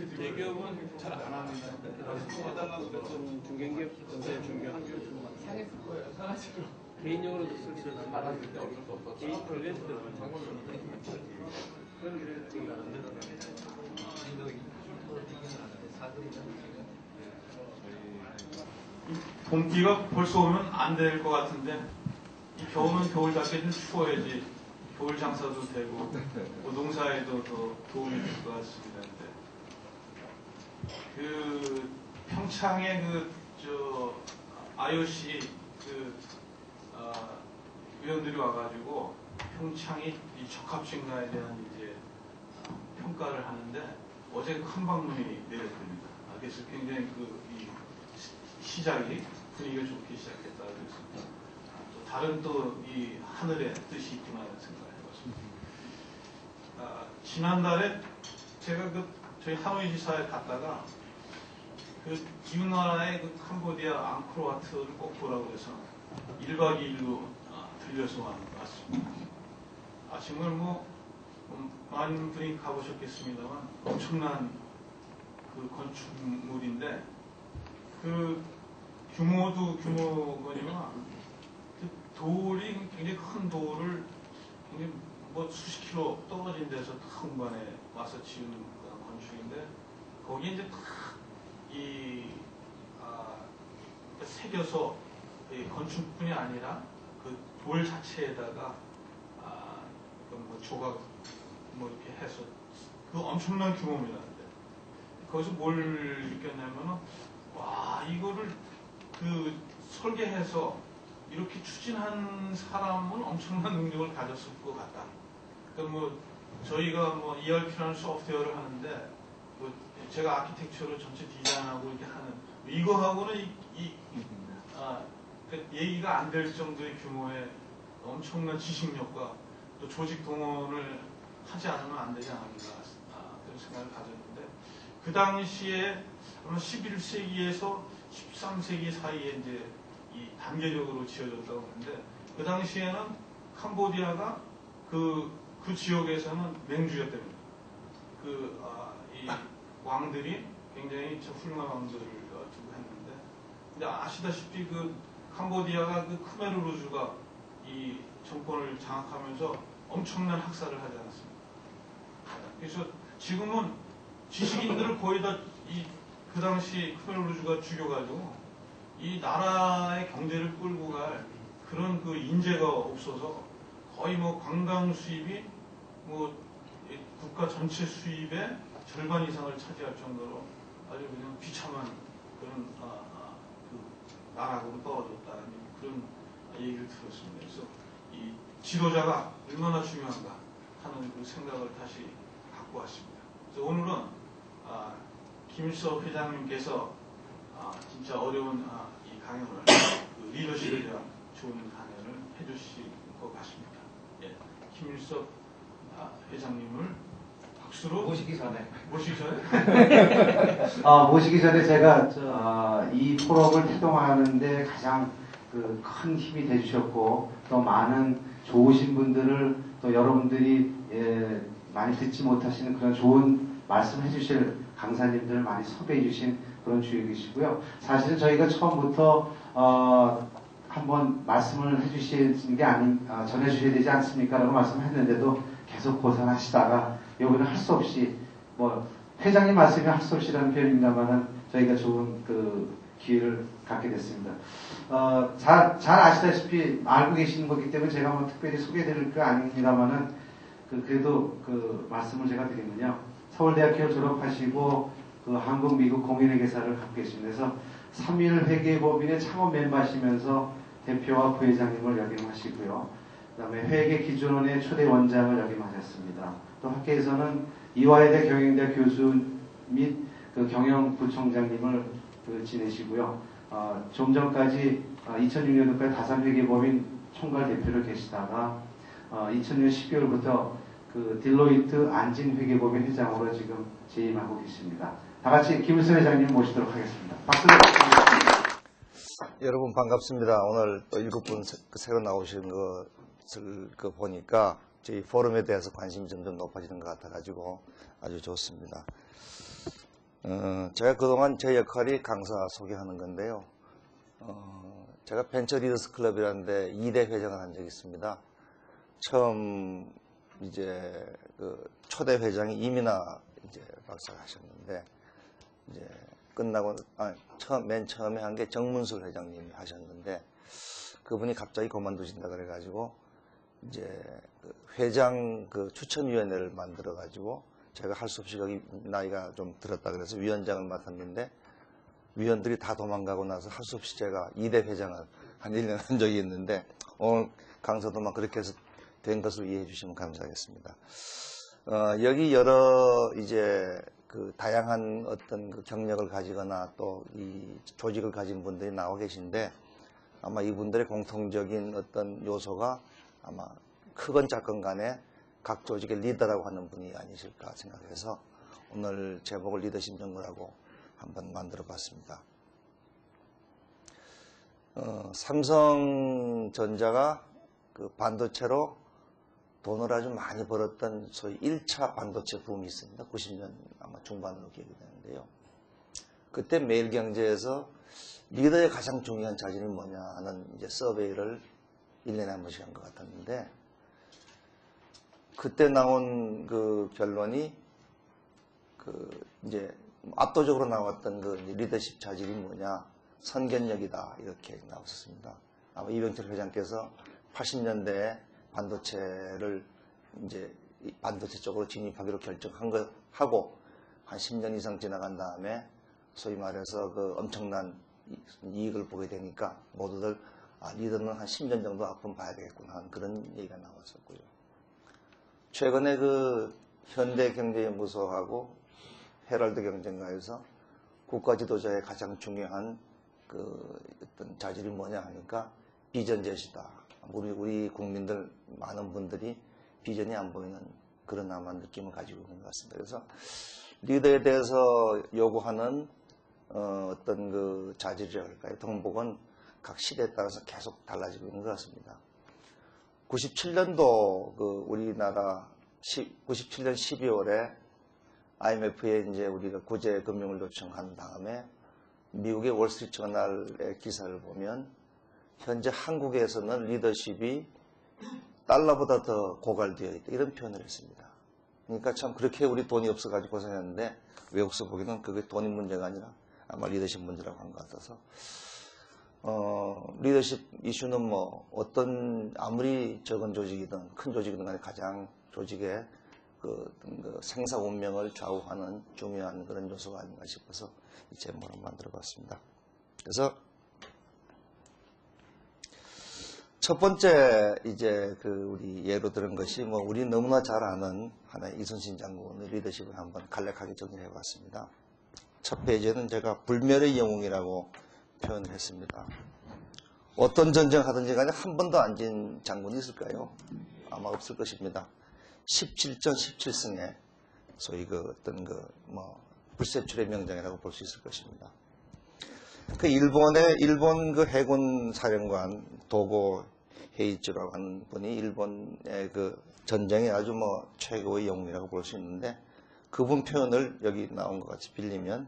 대기업은 잘 안 합니다. 해달라고 그랬더니 중견기업, 중견기업 상했을 거예요. 상하시고 개인용으로도 쓸 수 있는 말하는데 개인 프로젝트들은 그런 게 얘기가 안 되더라고요. 봄비가 벌써 오면 안 될 것 같은데 이 겨울은 겨울답게 좀 추워야지 겨울 장사도 되고 뭐 농사에도 더 도움이 될 것 같습니다. 그 평창에 저 IOC 위원들이 와가지고 평창이 이 적합지인가에 대한 이제 평가를 하는데 어제 큰 방문이 내렸습니다. 그래서 굉장히 이 시작이 분위기가 좋게 시작했다 그랬습니다. 또 다른 이 하늘의 뜻이 있구나 하는 생각을 해봤습니다. 지난달에 제가 저희 하노이 지사에 갔다가 이웃나라의 캄보디아 앙코르와트를 꼭 보라고 해서 1박 2일로 들려서 왔습니다. 정말 많은 분이 가보셨겠습니다만 엄청난 건축물인데 규모도 규모거니와 돌이 굉장히 큰 돌을 굉장히 수십 킬로 떨어진 데서 공간에 와서 지은 건축인데 거기에 이제 새겨서 건축뿐이 아니라 돌 자체에다가 조각 이렇게 해서 엄청난 규모입니다. 거기서 뭘 느꼈냐면은 와 이거를 설계해서 이렇게 추진한 사람은 엄청난 능력을 가졌을 것 같다. 그러니까 저희가 ERP라는 소프트웨어를 하는데 제가 아키텍처를 전체 디자인하고 이렇게 하는 이거하고는 얘기가 안 될 정도의 규모의 엄청난 지식력과 또 조직 동원을 하지 않으면 안 되지 않을까 그런 생각을 가졌는데 그 당시에 아마 11세기에서 13세기 사이에 이제 단계적으로 지어졌다고 하는데 그 당시에는 캄보디아가 그 지역에서는 맹주였답니다. 이 왕들이 굉장히 훌륭한 왕들을 두고 했는데 근데 아시다시피 캄보디아가 크메르루즈가 이 정권을 장악하면서 엄청난 학살을 하지 않았습니다. 그래서 지금은 지식인들을 거의 다 그 당시 크메르루즈가 죽여가지고 이 나라의 경제를 끌고 갈 그런 인재가 없어서 거의 관광 수입이 국가 전체 수입의 절반 이상을 차지할 정도로 아주 그냥 비참한 그런 나라로 떨어졌다는 그런 얘기를 들었습니다. 그래서 이 지도자가 얼마나 중요한가 하는 생각을 다시 갖고 왔습니다. 그래서 오늘은 김일석 회장님께서 진짜 어려운 이 강연을 리더십에 대한 좋은 강연을 해주실 것 같습니다. 예, 김일석 회장님을 박수로 모시기 전에 모시기 전에 제가 이 포럼을 태동하는데 가장 큰 힘이 되주셨고 또 많은 좋으신 분들을 또 여러분들이 많이 듣지 못하시는 그런 좋은 말씀 해주실 강사님들을 많이 섭외해 주신 그런 주역이시고요. 사실은 저희가 처음부터 한번 말씀을 해주시는 게 전해주셔야 되지 않습니까? 라고 말씀했는데도 계속 고산하시다가 여기는 할 수 없이 회장님 말씀이 할 수 없이라는 표현입니다만은 저희가 좋은 기회를 갖게 됐습니다. 잘 아시다시피 알고 계시는 거기 때문에 제가 특별히 소개해드릴 거 아닙니다만은 그래도 말씀을 제가 드리면요. 서울대학교 졸업하시고 한국 미국 공인회계사를 갖고 계십니다. 그래서 3일 회계법인의 창업 멤버시면서 대표와 부회장님을 역임하시고요. 그 다음에 회계기준원의 초대 원장을 역임하셨습니다. 또 학계에서는 이화여대 경영대 교수 및 경영부총장님을 지내시고요. 좀 전까지 2006년도까지 다산회계법인 총괄 대표로 계시다가 2000년 12월부터 딜로이트 안진회계법인 회장으로 지금 재임하고 계십니다. 다 같이 김일석 회장님 모시도록 하겠습니다. 박수로 부탁드립니다. 여러분 반갑습니다. 오늘 또 7분 새로 나오신 것을 보니까 저희 포럼에 대해서 관심이 점점 높아지는 것 같아가지고 아주 좋습니다. 제가 그동안 제 역할이 강사 소개하는 건데요. 제가 벤처 리더스 클럽이라는 데 2대 회장을 한 적이 있습니다. 처음 이제 그 초대 회장이 이민아 이제 박사가 하셨는데, 이제 끝나고 맨 처음에 한 게 정문술 회장님이 하셨는데, 그분이 갑자기 그만두신다 그래가지고 이제 그 회장 그 추천위원회를 만들어 가지고 제가 할 수 없이 여기 나이가 좀 들었다 그래서 위원장을 맡았는데, 위원들이 다 도망가고 나서 할 수 없이 제가 2대 회장을 한 1년 한 적이 있는데, 오늘 강사도 막 그렇게 해서 된 것으로 이해해 주시면 감사하겠습니다. 여기 여러 이제 그 다양한 어떤 그 경력을 가지거나 또 이 조직을 가진 분들이 나와 계신데, 아마 이분들의 공통적인 어떤 요소가 아마 크건 작건 간에 각 조직의 리더라고 하는 분이 아니실까 생각해서 오늘 제목을 리더십 연구라고 한번 만들어 봤습니다. 삼성전자가 그 반도체로 돈을 아주 많이 벌었던 소위 1차 반도체 붐이 있습니다. 90년 아마 중반으로 기억이 되는데요. 그때 매일경제에서 리더의 가장 중요한 자질이 뭐냐 하는 이제 서베이를 1년에 한 번씩 한 것 같았는데, 그때 나온 그 결론이 그 이제 압도적으로 나왔던 그 리더십 자질이 뭐냐, 선견력이다, 이렇게 나왔었습니다. 아마 이병철 회장께서 80년대에 반도체를 이제 반도체 쪽으로 진입하기로 결정한 거 하고 한 10년 이상 지나간 다음에 소위 말해서 그 엄청난 이익을 보게 되니까 모두들 리더는 한 10년 정도 앞으로 봐야 되겠구나 하는 그런 얘기가 나왔었고요. 최근에 그 현대경제연구소하고 헤럴드 경쟁가에서 국가 지도자의 가장 중요한 그 어떤 자질이 뭐냐 하니까 비전 제시다. 우리 국민들 많은 분들이 비전이 안 보이는 그런 아마 느낌을 가지고 있는 것 같습니다. 그래서 리더에 대해서 요구하는 어떤 그 자질이라고 할까요? 동복은 각 시대에 따라서 계속 달라지고 있는 것 같습니다. 97년도 그 우리나라 97년 12월에 IMF에 이제 우리가 구제 금융을 요청한 다음에 미국의 월스트리트 저널의 기사를 보면 현재 한국에서는 리더십이 달러보다 더 고갈되어 있다, 이런 표현을 했습니다. 그러니까 참 그렇게 우리 돈이 없어가지고 고생했는데 외국서 보기는 그게 돈이 문제가 아니라 아마 리더십 문제라고 한 것 같아서 리더십 이슈는 뭐 어떤 아무리 적은 조직이든 큰 조직이든 간에 가장 조직의 그 생사 운명을 좌우하는 중요한 그런 요소가 아닌가 싶어서 이 제목을 만들어 봤습니다. 그래서 첫 번째 이제 그 우리 예로 들은 것이 뭐 우리 너무나 잘 아는 하나의 이순신 장군의 리더십을 한번 간략하게 정리해 봤습니다. 첫 페이지에는 제가 불멸의 영웅이라고 표현을 했습니다. 어떤 전쟁 하든지 간에 한 번도 안 진 장군이 있을까요? 아마 없을 것입니다. 17전 17승에 소위 그 어떤 그 뭐 불세출의 명장이라고 볼 수 있을 것입니다. 그 일본 그 해군 사령관 도고 헤이츠라고 하는 분이 일본의 그 전쟁에 아주 뭐 최고의 영웅이라고 볼 수 있는데, 그분 표현을 여기 나온 것 같이 빌리면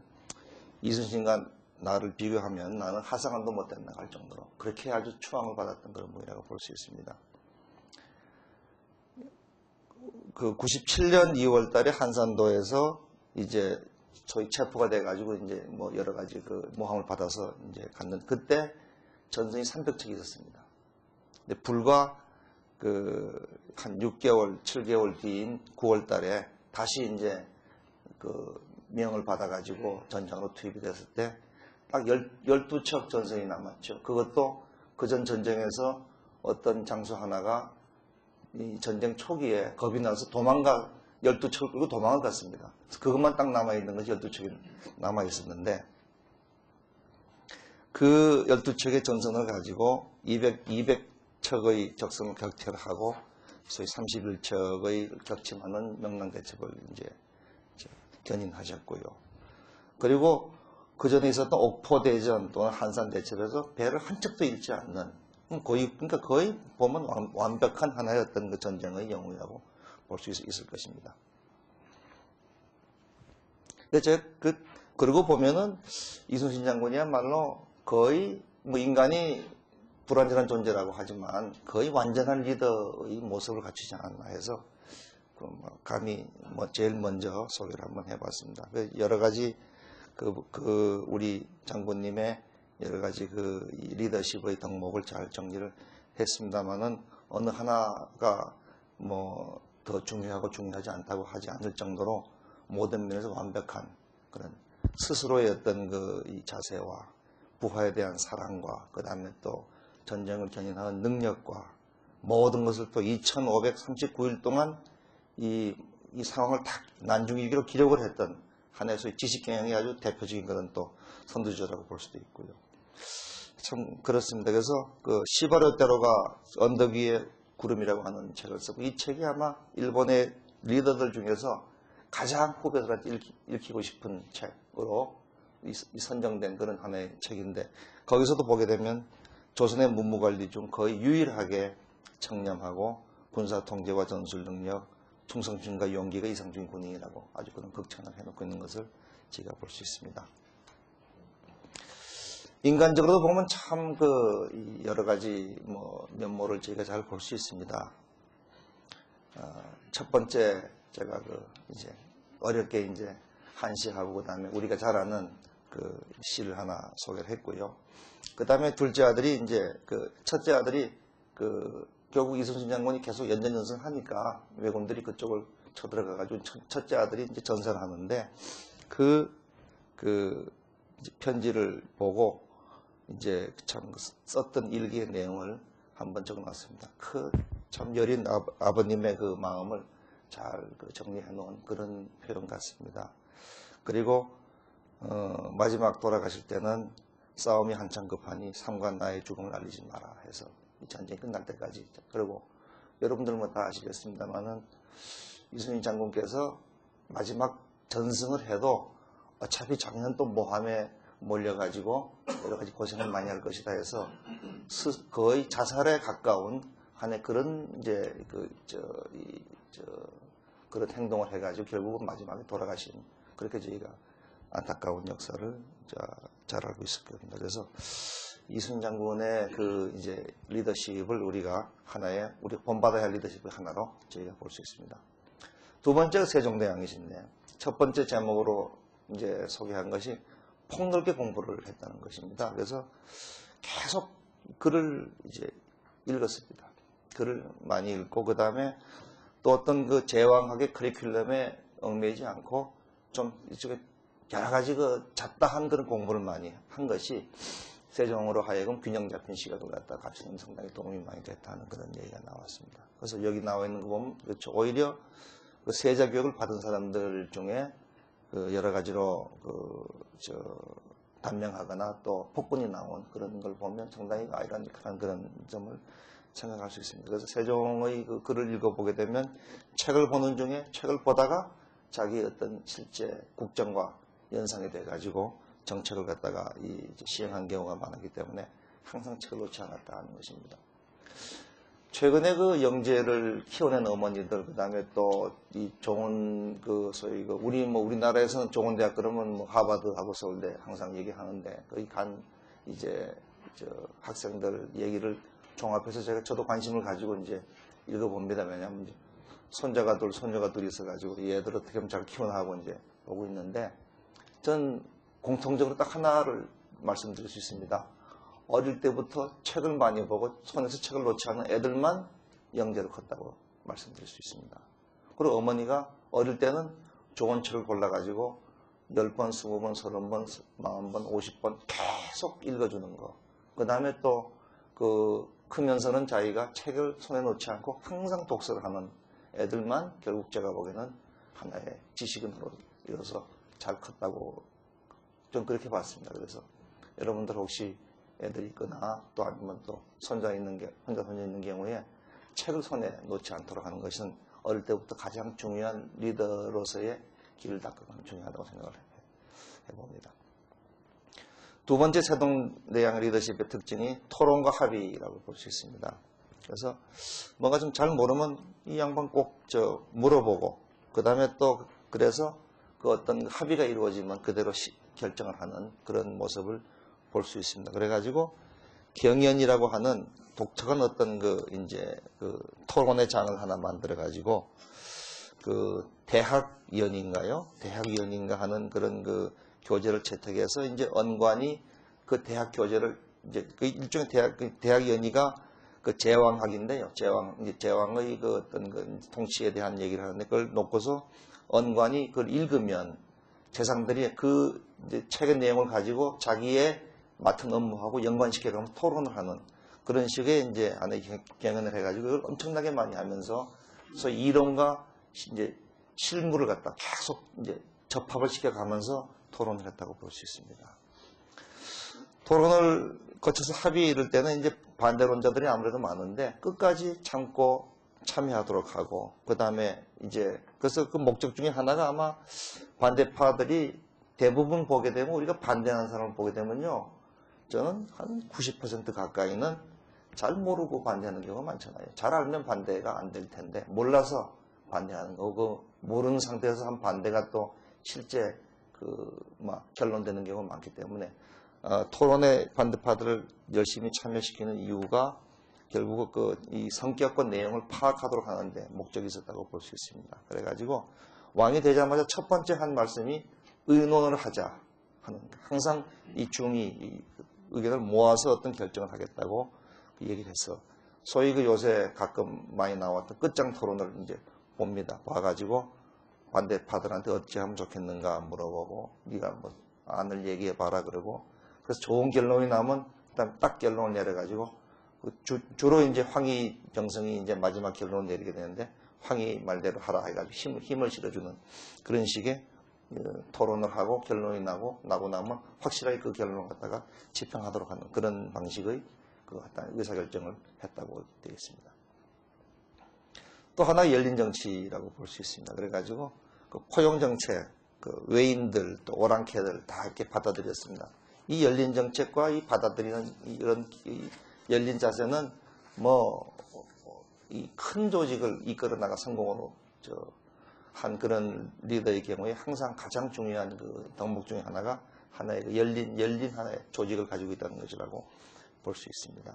이순신과 나를 비교하면 나는 하상한도 못됐나 할 정도로 그렇게 아주 추앙을 받았던 그런 분이라고 볼 수 있습니다. 그 97년 2월 달에 한산도에서 이제 소위 체포가 돼가지고 이제 뭐 여러 가지 그 모함을 받아서 이제 갔는, 그때 전선이 300척이 있었습니다. 근데 불과 그 한 6개월, 7개월 뒤인 9월 달에 다시 이제 그 명을 받아가지고 전장으로 투입이 됐을 때 딱 12척 전선이 남았죠. 그것도 그전 전쟁에서 어떤 장수 하나가 이 전쟁 초기에 겁이 나서 12척을 끌고 도망을 갔습니다. 그것만 딱 남아있는 것이 12척이 남아있었는데, 그 12척의 전선을 가지고 200척의 적성을 격퇴하고 소위 31척의 격침하는 명랑대첩을 이제 견인하셨고요. 그리고 그 전에 있었던 옥포대전 또는 한산대첩에서 배를 한 척도 잃지 않는, 그러니까 거의 보면 완벽한 하나의 어떤 그 전쟁의 영웅이라고 볼 수 있을 것입니다. 제가 그 그러고 보면은 이순신 장군이야말로 거의 뭐 인간이 불완전한 존재라고 하지만 거의 완전한 리더의 모습을 갖추지 않았나 해서 감히 제일 먼저 소개를 한번 해봤습니다. 여러 가지 우리 장군님의 여러 가지 이 리더십의 덕목을 잘 정리를 했습니다만은 어느 하나가 더 중요하고 중요하지 않다고 하지 않을 정도로 모든 면에서 완벽한 그런 스스로의 어떤 이 자세와 부하에 대한 사랑과 그 다음에 또 전쟁을 견인하는 능력과 모든 것을 또 2539일 동안 이 상황을 딱 난중일기로 기록을 했던 하나의 소위 지식경영이 아주 대표적인 그런 또 선두주자라고 볼 수도 있고요. 참 그렇습니다. 그래서 시바르테로가 언덕 위의 구름이라고 하는 책을 쓰고 이 책이 아마 일본의 리더들 중에서 가장 후배들한테 읽히고 싶은 책으로 선정된 그런 하나의 책인데 거기서도 보게 되면 조선의 문무관리 중 거의 유일하게 청렴하고 군사 통제와 전술 능력, 충성심과 용기가 이상적인 군인이라고 아주 그런 극찬을 해놓고 있는 것을 제가 볼 수 있습니다. 인간적으로 보면 참 여러 가지 면모를 저희가 잘 볼 수 있습니다. 첫 번째 제가 이제 어렵게 이제 한시하고 그다음에 우리가 잘 아는 시를 하나 소개를 했고요. 그다음에 둘째 아들이 이제 첫째 아들이 결국 이순신 장군이 계속 연전연승하니까 왜군들이 그쪽을 쳐들어가가지고 첫째 아들이 이제 전사를 하는데 이제 편지를 보고 이제 참 썼던 일기의 내용을 한번 적어놨습니다. 참 여린 아버님의 그 마음을 잘 정리해 놓은 그런 표현 같습니다. 그리고 마지막 돌아가실 때는 싸움이 한창 급하니 삼관 나의 죽음을 알리지 마라 해서 이 전쟁이 끝날 때까지. 그리고 여러분들은 다 아시겠습니다만은 이순신 장군께서 마지막 전승을 해도 어차피 작년 또 모함에 몰려가지고 여러 가지 고생을 많이 할 것이다 해서 거의 자살에 가까운 한해 그런 이제 그런 행동을 해가지고 결국은 마지막에 돌아가신 그렇게 저희가 안타까운 역사를 잘 알고 있을 겁니다. 그래서 이순신 장군의 이제 리더십을 우리가 하나의 우리 본받아야 할 리더십의 하나로 저희가 볼 수 있습니다. 두 번째가 세종대왕이신데요. 첫 번째 제목으로 이제 소개한 것이 폭넓게 공부를 했다는 것입니다. 그래서 계속 글을 이제 읽었습니다. 글을 많이 읽고 그 다음에 또 어떤 제왕학의 커리큘럼에 얽매이지 않고 좀 이쪽에 여러 가지 잡다한 그런 공부를 많이 한 것이 세종으로 하여금 균형 잡힌 시각을 갖다 갖추는 상당히 도움이 많이 됐다는 그런 얘기가 나왔습니다. 그래서 여기 나와 있는 거 보면 그렇죠. 오히려 세자 교육을 받은 사람들 중에 여러 가지로 단명하거나 또 폭군이 나온 그런 걸 보면 상당히 아이러니컬한 그런 점을 생각할 수 있습니다. 그래서 세종의 글을 읽어보게 되면 책을 보는 중에 책을 보다가 자기 어떤 실제 국정과 연상이 돼가지고 정책을 갖다가 시행한 경우가 많았기 때문에 항상 책을 놓지 않았다는 것입니다. 최근에 영재를 키워낸 어머니들, 그 다음에 또 이 좋은 소위 우리나라에서는 좋은 대학 그러면 하버드하고 서울대 항상 얘기하는데 거기 간 이제 학생들 얘기를 종합해서 저도 관심을 가지고 이제 읽어봅니다. 왜냐하면 손자가 둘, 손녀가 둘 있어가지고 얘들 어떻게 하면 잘 키우나 하고 이제 보고 있는데 전 공통적으로 딱 하나를 말씀드릴 수 있습니다. 어릴 때부터 책을 많이 보고 손에서 책을 놓지 않는 애들만 영재로 컸다고 말씀드릴 수 있습니다. 그리고 어머니가 어릴 때는 좋은 책을 골라가지고 10번, 20번, 30번, 40번, 50번 계속 읽어주는 거. 그 다음에 또 크면서는 자기가 책을 손에 놓지 않고 항상 독서를 하는 애들만 결국 제가 보기에는 하나의 지식인으로 이뤄서 잘 컸다고 좀 그렇게 봤습니다. 그래서 여러분들 혹시 애들이 있거나 또 아니면 또 혼자 손자 있는 경우에 책을 손에 놓지 않도록 하는 것은 어릴 때부터 가장 중요한 리더로서의 길을 닦아가는 중요하다고 생각을 해봅니다. 두 번째 세종대왕 리더십의 특징이 토론과 합의라고 볼 수 있습니다. 그래서 뭔가 좀 잘 모르면 이 양반 꼭 물어보고 그 다음에 또 그래서 어떤 합의가 이루어지면 그대로 결정을 하는 그런 모습을 볼 수 있습니다. 그래가지고 경연이라고 하는 독특한 어떤 이제 토론의 장을 하나 만들어가지고 대학연인가요? 대학연인가 하는 그런 교재를 채택해서 이제 언관이 그 대학 교재를 이제 일종의 대학연의가 제왕학인데요. 제왕의 어떤 통치에 대한 얘기를 하는데 그걸 놓고서 언관이 그걸 읽으면 재상들이 이제 책의 내용을 가지고 자기의 맡은 업무하고 연관시켜가면서 토론을 하는 그런 식의 이제 안에 경연을 해가지고 이걸 엄청나게 많이 하면서 소위 이론과 이제 실무를 갖다 계속 이제 접합을 시켜가면서 토론을 했다고 볼 수 있습니다. 토론을 거쳐서 합의에 이를 때는 이제 반대론자들이 아무래도 많은데 끝까지 참고 참여하도록 하고 그 다음에 이제 그래서 그 목적 중에 하나가 아마 반대파들이 대부분 보게 되면 우리가 반대하는 사람을 보게 되면요 저는 한 90% 가까이는 잘 모르고 반대하는 경우가 많잖아요. 잘 알면 반대가 안 될 텐데 몰라서 반대하는 거고 모르는 상태에서 한 반대가 또 실제 결론되는 경우가 많기 때문에 토론의 반대파들을 열심히 참여시키는 이유가 결국 이 성격과 내용을 파악하도록 하는데 목적이 있었다고 볼 수 있습니다. 그래가지고 왕이 되자마자 첫 번째 한 말씀이 의논을 하자 하는 항상 이 중이 의견을 모아서 어떤 결정을 하겠다고 얘기를 해서 소위 요새 가끔 많이 나왔던 끝장 토론을 이제 봅니다. 봐가지고 반대파들한테 어찌 하면 좋겠는가 물어보고 네가 뭐 안을 얘기해 봐라 그러고 그래서 좋은 결론이 나면 일단 딱 결론을 내려가지고 주로 이제 황희병성이 이제 마지막 결론을 내리게 되는데 황희 말대로 하라 해가지고 힘을 실어주는 그런 식의 토론을 하고 결론이 나고 나면 확실하게 그 결론을 갖다가 집행하도록 하는 그런 방식의 의사결정을 했다고 되겠습니다. 또 하나 열린 정치라고 볼 수 있습니다. 그래가지고 포용정책, 외인들, 또 오랑캐들 다 이렇게 받아들였습니다. 이 열린 정책과 이 받아들이는 이런 열린 자세는 이 큰 조직을 이끌어 나가 성공으로 한 그런 리더의 경우에 항상 가장 중요한 덕목 중에 하나가 하나의 열린 하나의 조직을 가지고 있다는 것이라고 볼 수 있습니다.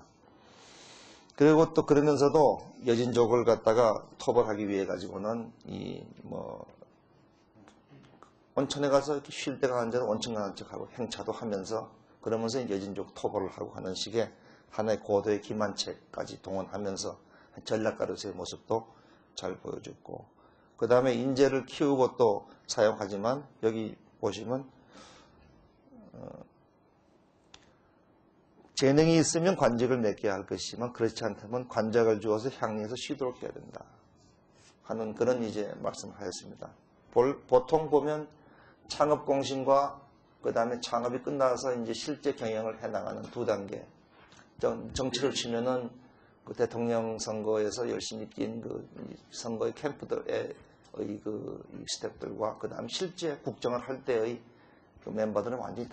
그리고 또 그러면서도 여진족을 갖다가 토벌하기 위해 가지고는 온천에 가서 이렇게 쉴 때가 한 데는 온천 가는 척하고 행차도 하면서 그러면서 여진족 토벌을 하고 하는 식의 하나의 고도의 기만체까지 동원하면서 전략가로서의 모습도 잘 보여줬고 그 다음에 인재를 키우고 또 사용하지만 여기 보시면 재능이 있으면 관직을 맺게 할 것이지만 그렇지 않다면 관직을 주어서 향리해서 쉬도록 해야 된다 하는 그런 이제 말씀을 하였습니다. 보통 보면 창업공신과 그 다음에 창업이 끝나서 이제 실제 경영을 해나가는 두 단계. 정치를 치면은 그 대통령 선거에서 열심히 뛴 선거의 캠프들의 스태프들과 그 다음 실제 국정을 할 때의 멤버들은 완전히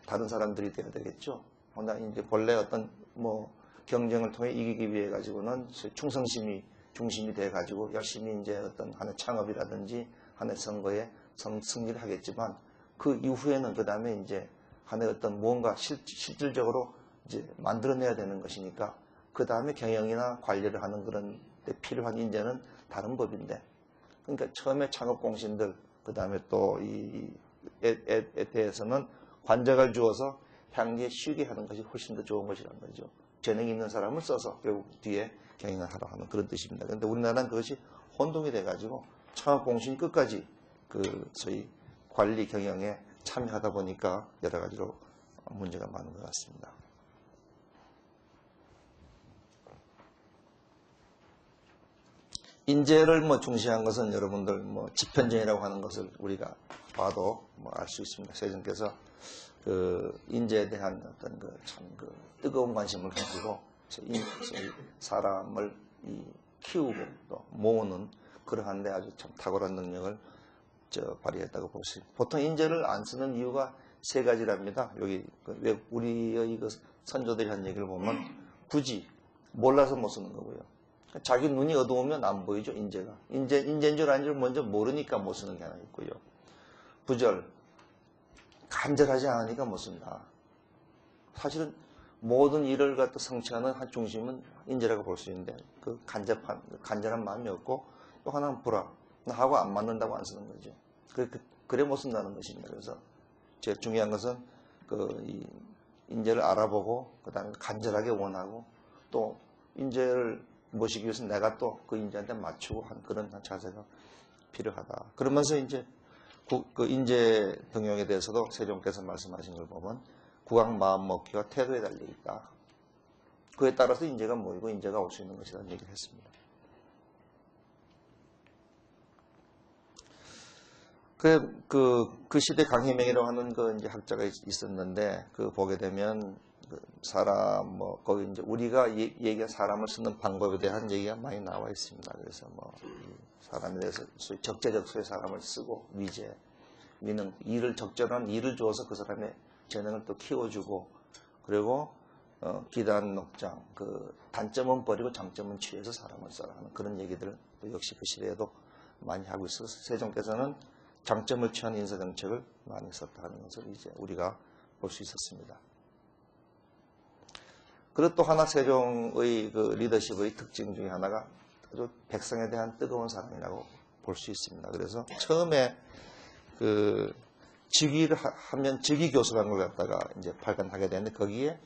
다른 사람들이 되어야 되겠죠. 그러나 이제 본래 어떤 경쟁을 통해 이기기 위해 가지고는 충성심이 중심이 돼 가지고 열심히 이제 어떤 하나의 창업이라든지 하나의 선거에 승리를 하겠지만 그 이후에는 그 다음에 이제 하나의 어떤 무언가 실질적으로 이제 만들어내야 되는 것이니까 그 다음에 경영이나 관리를 하는 그런 데 필요한 인재는 다른 법인데 그러니까 처음에 창업공신들 그 다음에 또 이에 대해서는 관직을 주어서 향기에 쉬게 하는 것이 훨씬 더 좋은 것이라는 거죠. 재능이 있는 사람을 써서 결국 뒤에 경영을 하라 하는 그런 뜻입니다. 그런데 우리나라는 그것이 혼동이 돼가지고 창업공신이 끝까지 소위 관리 경영에 참여하다 보니까 여러 가지로 문제가 많은 것 같습니다. 인재를 중시한 것은 여러분들 집현전이라고 하는 것을 우리가 봐도 알 수 있습니다. 세종께서 인재에 대한 어떤 뜨거운 관심을 가지고 사람을 키우고 또 모으는 그러한데 아주 참 탁월한 능력을 발휘했다고 볼 수 있습니다. 보통 인재를 안 쓰는 이유가 세 가지랍니다. 여기 우리의 선조들이 한 얘기를 보면 굳이 몰라서 못 쓰는 거고요. 자기 눈이 어두우면 안 보이죠, 인재가. 인재인 줄 아닌 줄 먼저 모르니까 못 쓰는 게 하나 있고요. 부절. 간절하지 않으니까 못 쓴다. 사실은 모든 일을 갖다 성취하는 한 중심은 인재라고 볼 수 있는데 그 간절한 마음이 없고 또 하나는 불화. 나하고 안 맞는다고 안 쓰는 거죠. 그래 못 쓴다는 것입니다. 그래서 제일 중요한 것은 이 인재를 알아보고 그 다음에 간절하게 원하고 또 인재를 모시기 위해서 내가 또 그 인재한테 맞추고 한 그런 자세가 필요하다. 그러면서 이제 그 인재 등용에 대해서도 세종께서 말씀하신 걸 보면 국왕 마음 먹기와 태도에 달려 있다. 그에 따라서 인재가 모이고 인재가 올 수 있는 것이라는 얘기를 했습니다. 그 시대 강희명이라고 하는 그 이제 학자가 있었는데 그 보게 되면 그 사람 거기 이제 우리가 얘기한 사람을 쓰는 방법에 대한 얘기가 많이 나와 있습니다. 그래서 사람에 대해서 소위 적재적소의 사람을 쓰고 위재, 미능, 적절한 일을 주어서 그 사람의 재능을 또 키워주고 그리고 기단 녹장, 그 단점은 버리고 장점은 취해서 사람을 써라 하는 그런 얘기들을 또 역시 그 시대에도 많이 하고 있어서 세종께서는 장점을 취한 인사정책을 많이 썼다 하는 것을 이제 우리가 볼 수 있었습니다. 그리고 또 하나 세종의 그 리더십의 특징 중에 하나가 아주 백성에 대한 뜨거운 사랑이라고 볼 수 있습니다. 그래서 처음에 그 직위를 하면 직위교수라는 걸 갖다가 이제 발간하게 되는데 거기에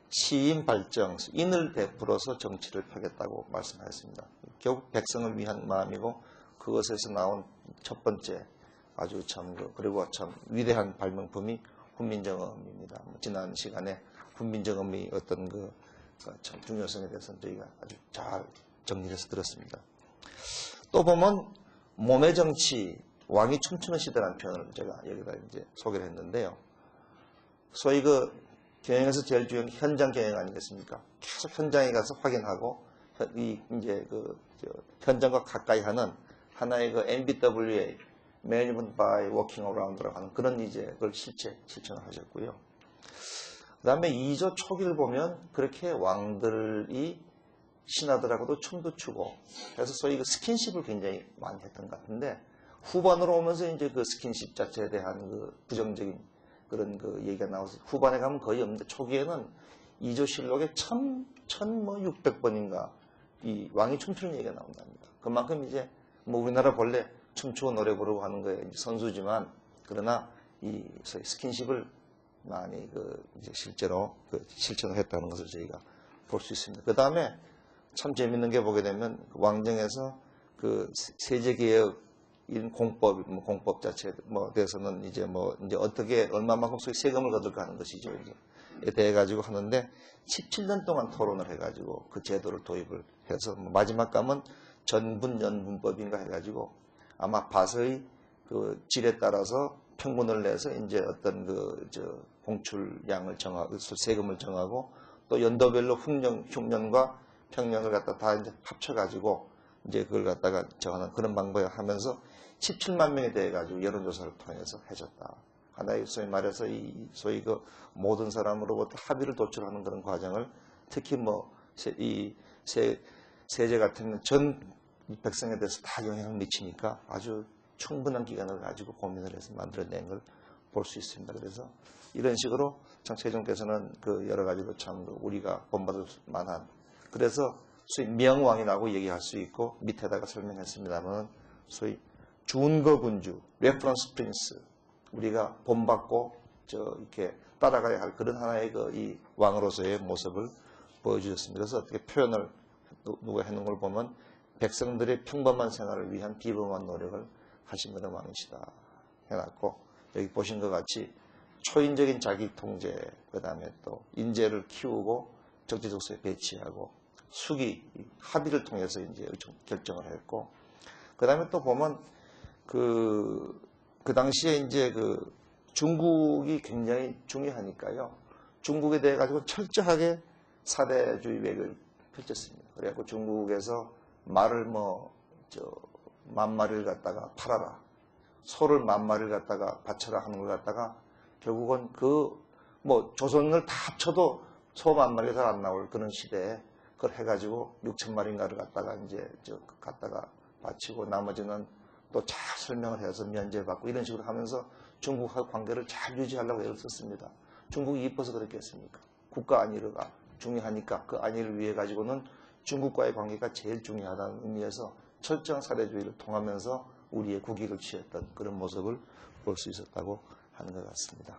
시인 발정, 인을 베풀어서 정치를 펴겠다고 말씀하셨습니다. 결국 백성을 위한 마음이고 그것에서 나온 첫 번째 아주 그리고 참 위대한 발명품이 훈민정음입니다. 지난 시간에 훈민정음의 어떤 참 중요성에 대해서는 저희가 아주 잘 정리해서 들었습니다. 또 보면 몸의 정치, 왕이 춤추는 시대라는 표현을 제가 여기다 이제 소개를 했는데요. 소위 경영에서 제일 중요한 게 현장 경영 아니겠습니까? 계속 현장에 가서 확인하고 이제 현장과 가까이 하는 하나의 MBWA Management by Walking Around라고 하는 그런 이제 그걸 실천을 하셨고요. 그 다음에 2조 초기를 보면 그렇게 왕들이 신하들하고도 춤도 추고 그래서 소위 스킨십을 굉장히 많이 했던 것 같은데 후반으로 오면서 이제 그 스킨십 자체에 대한 부정적인 그런 얘기가 나와서 후반에 가면 거의 없는데 초기에는 2조 실록에 1600번인가 이 왕이 춤추는 얘기가 나온답니다. 그만큼 이제 우리나라 본래 춤추고 노래 부르고 하는 거에 선수지만 그러나 이 스킨십을 많이 이제 실제로 실천을 했다는 것을 저희가 볼 수 있습니다. 그 다음에 참 재밌는 게 보게 되면 왕정에서 세제개혁인 공법 자체에 대해서는 이제 어떻게 얼마만큼 세금을 거둘까 하는 것이죠. 이제 대해 가지고 하는데 17년 동안 토론을 해가지고 그 제도를 도입을 해서 마지막 감은 전분연분법인가 해가지고 아마 밭의 질에 따라서 평분을 내서 이제 어떤 공출량을 정하고 세금을 정하고 또 연도별로 흉년과 평년을 갖다 다 이제 합쳐가지고 이제 그걸 갖다가 정하는 그런 방법을 하면서 17만 명에 대해 가지고 여론조사를 통해서 해줬다. 하나의 소위 말해서 소위 모든 사람으로부터 합의를 도출하는 그런 과정을 특히 세제 같은 전 백성에 대해서 다 영향을 미치니까 아주 충분한 기간을 가지고 고민을 해서 만들어낸 걸 볼 수 있습니다. 그래서 이런 식으로 참 세종께서는 여러 가지로 참 우리가 본받을 만한 그래서 소위 명왕이라고 얘기할 수 있고 밑에다가 설명했습니다만 소위 준거군주, 레퍼런스 프린스 우리가 본받고 이렇게 따라가야 할 그런 하나의 이 왕으로서의 모습을 보여주셨습니다. 그래서 어떻게 표현을 누가 해놓은 걸 보면 백성들의 평범한 생활을 위한 비범한 노력을 하신 분의 왕이시다 해놨고 여기 보신 것 같이 초인적인 자기 통제 그 다음에 또 인재를 키우고 적재적소에 배치하고 수기 합의를 통해서 이제 결정을 했고 그 다음에 또 보면 그 당시에 이제 중국이 굉장히 중요하니까요. 중국에 대해 가지고 철저하게 사대주의 외교를 펼쳤습니다. 그래갖고 중국에서 말을 10,000마리를 갖다가 팔아라. 소를 10,000마리를 갖다가 바쳐라 하는 걸 갖다가 결국은 조선을 다 합쳐도 소 10,000마리가 잘 안 나올 그런 시대에 그걸 해가지고 6,000마리인가를 갖다가 이제 갖다가 바치고 나머지는 또 잘 설명을 해서 면제받고 이런 식으로 하면서 중국하고 관계를 잘 유지하려고 애를 썼습니다. 중국이 이뻐서 그랬겠습니까? 국가 안위가 중요하니까 그 안위를 위해 가지고는 중국과의 관계가 제일 중요하다는 의미에서 철저한 사대주의를 통하면서 우리의 국익을 취했던 그런 모습을 볼 수 있었다고 하는 것 같습니다.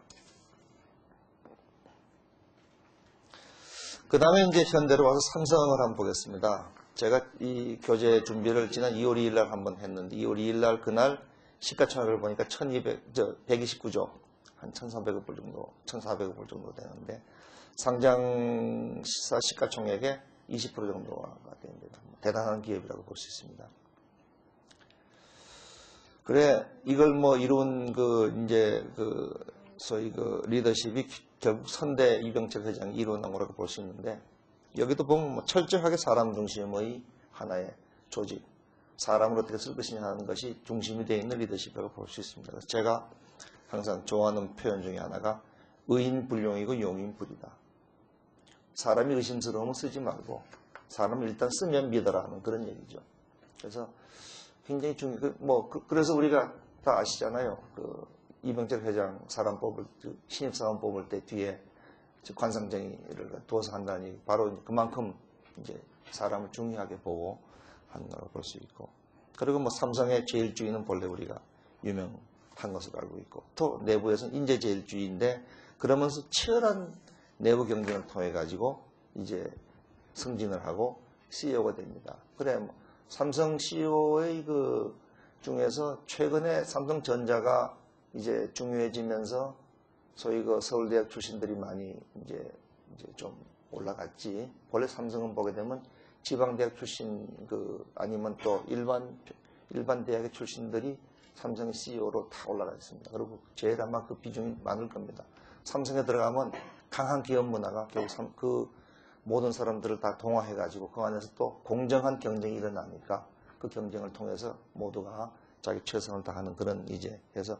그 다음에 이제 현대로 와서 삼성을 한번 보겠습니다. 제가 이 교재 준비를 지난 2월 2일 날 한번 했는데 2월 2일 날 그날 시가총액을 보니까 129조 한 1,300억 불 정도, 1,400억 불 정도 되는데 상장사 시가총액의 20% 정도가 됩니다. 대단한 기업이라고 볼 수 있습니다. 그래 이걸 뭐 이룬 소위 리더십이 결국 선대 이병철 회장이 이루어낸 거라고 볼 수 있는데 여기도 보면 뭐 철저하게 사람 중심의 하나의 조직, 사람을 어떻게 쓸 것이냐 하는 것이 중심이 되어 있는 리더십이라고 볼 수 있습니다. 그래서 제가 항상 좋아하는 표현 중에 하나가 의인불용이고 용인불이다. 사람이 의심스러우면 쓰지 말고 사람을 일단 쓰면 믿어라 하는 그런 얘기죠. 그래서 굉장히 그래서 우리가 다 아시잖아요. 이병철 회장 신입사원 뽑을 때 뒤에 관상정의를 두어서 한다니 바로 그만큼 이제 사람을 중요하게 보고 하는 거라고 볼 수 있고, 그리고 뭐 삼성의 제일주의는 본래 우리가 유명한 것으로 알고 있고, 또 내부에서는 인재제일주의인데 그러면서 치열한 내부 경쟁을 통해 가지고 이제 승진을 하고 CEO가 됩니다. 그래 삼성 CEO의 중에서 최근에 삼성전자가 이제 중요해지면서 소위 서울대학 출신들이 많이 이제 좀 올라갔지. 원래 삼성은 보게 되면 지방대학 출신 아니면 또 일반 대학의 출신들이 삼성의 CEO로 다 올라가 있습니다. 그리고 제일 아마 그 비중이 많을 겁니다. 삼성에 들어가면 강한 기업 문화가 결국 모든 사람들을 다 동화해가지고 그 안에서 또 공정한 경쟁이 일어나니까 그 경쟁을 통해서 모두가 자기 최선을 다하는 그런 이제 해서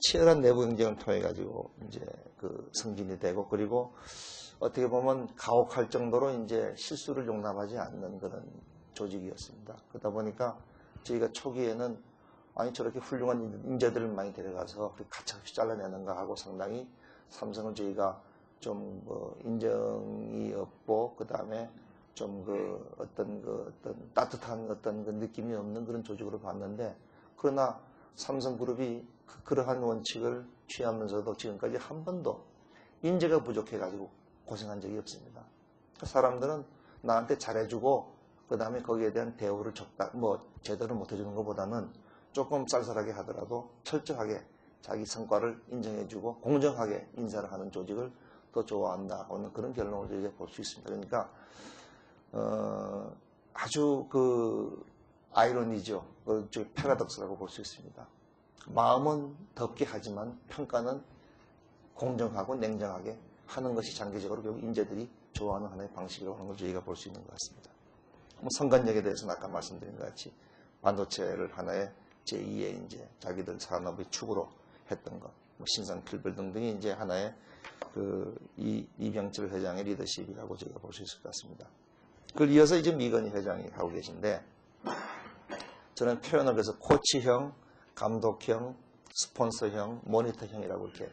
치열한 내부 경쟁을 통해 가지고 이제 승진이 되고, 그리고 어떻게 보면 가혹할 정도로 이제 실수를 용납하지 않는 그런 조직이었습니다. 그러다 보니까 저희가 초기에는 아니 저렇게 훌륭한 인재들을 많이 데려가서 가차없이 잘라내는가 하고 상당히 삼성을 저희가 좀 인정이 없고 그 다음에 좀 어떤 따뜻한 어떤 느낌이 없는 그런 조직으로 봤는데, 그러나 삼성그룹이 그러한 원칙을 취하면서도 지금까지 한 번도 인재가 부족해가지고 고생한 적이 없습니다. 사람들은 나한테 잘해주고 그 다음에 거기에 대한 대우를 제대로 못해주는 것보다는 조금 쌀쌀하게 하더라도 철저하게 자기 성과를 인정해주고 공정하게 인사를 하는 조직을 더 좋아한다 하는 그런 결론을 저희가 볼 수 있습니다. 그러니까 아주 아이러니죠. 패러독스라고 볼 수 있습니다. 마음은 덥게 하지만 평가는 공정하고 냉정하게 하는 것이 장기적으로 결국 인재들이 좋아하는 하나의 방식이라고 하는 걸 저희가 볼 수 있는 것 같습니다. 성간역에 대해서는 아까 말씀드린 것 같이 반도체를 하나의 제2의 이제 자기들 산업의 축으로 했던 것, 신상 필벌 등등이 이제 하나의 이병철 회장의 리더십이라고 저희가 볼 수 있을 것 같습니다. 그걸 이어서 이제 미건희 회장이 하고 계신데, 저는 표현을 그래서 코치형, 감독형, 스폰서형, 모니터형이라고 이렇게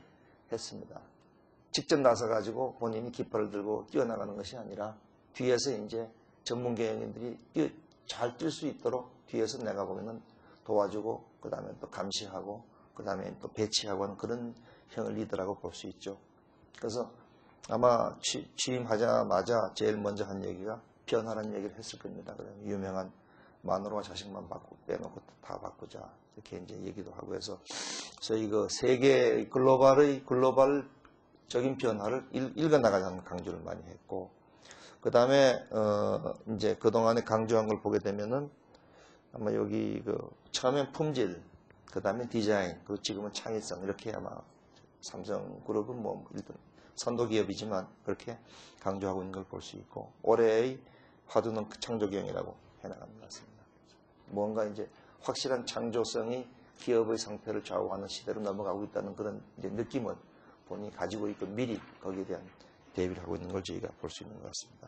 했습니다. 직접 나서가지고 본인이 깃발을 들고 뛰어나가는 것이 아니라 뒤에서 이제 전문 경영인들이 잘 뛸 수 있도록 뒤에서 내가 보면은 도와주고 그 다음에 또 감시하고 그 다음에 또 배치하고 하는 그런 형을 리더라고 볼 수 있죠. 그래서 아마 취임하자마자 제일 먼저 한 얘기가 변화라는 얘기를 했을 겁니다. 유명한 마누라와 자식만 빼놓고 다 바꾸자 이렇게 이제 얘기도 하고 해서 저희 세계 글로벌적인 변화를 읽어나가자는 강조를 많이 했고, 그 다음에 이제 그 동안에 강조한 걸 보게 되면은 아마 여기 처음엔 품질, 그 다음에 디자인, 그리고 지금은 창의성 이렇게 아마 삼성그룹은 일단 선도 기업이지만 그렇게 강조하고 있는 걸 볼 수 있고, 올해의 화두는 창조경이라고 해나가는 것 같습니다. 뭔가 이제 확실한 창조성이 기업의 상태를 좌우하는 시대로 넘어가고 있다는 그런 이제 느낌을 본인이 가지고 있고 미리 거기에 대한 대비를 하고 있는 걸 저희가 볼 수 있는 것 같습니다.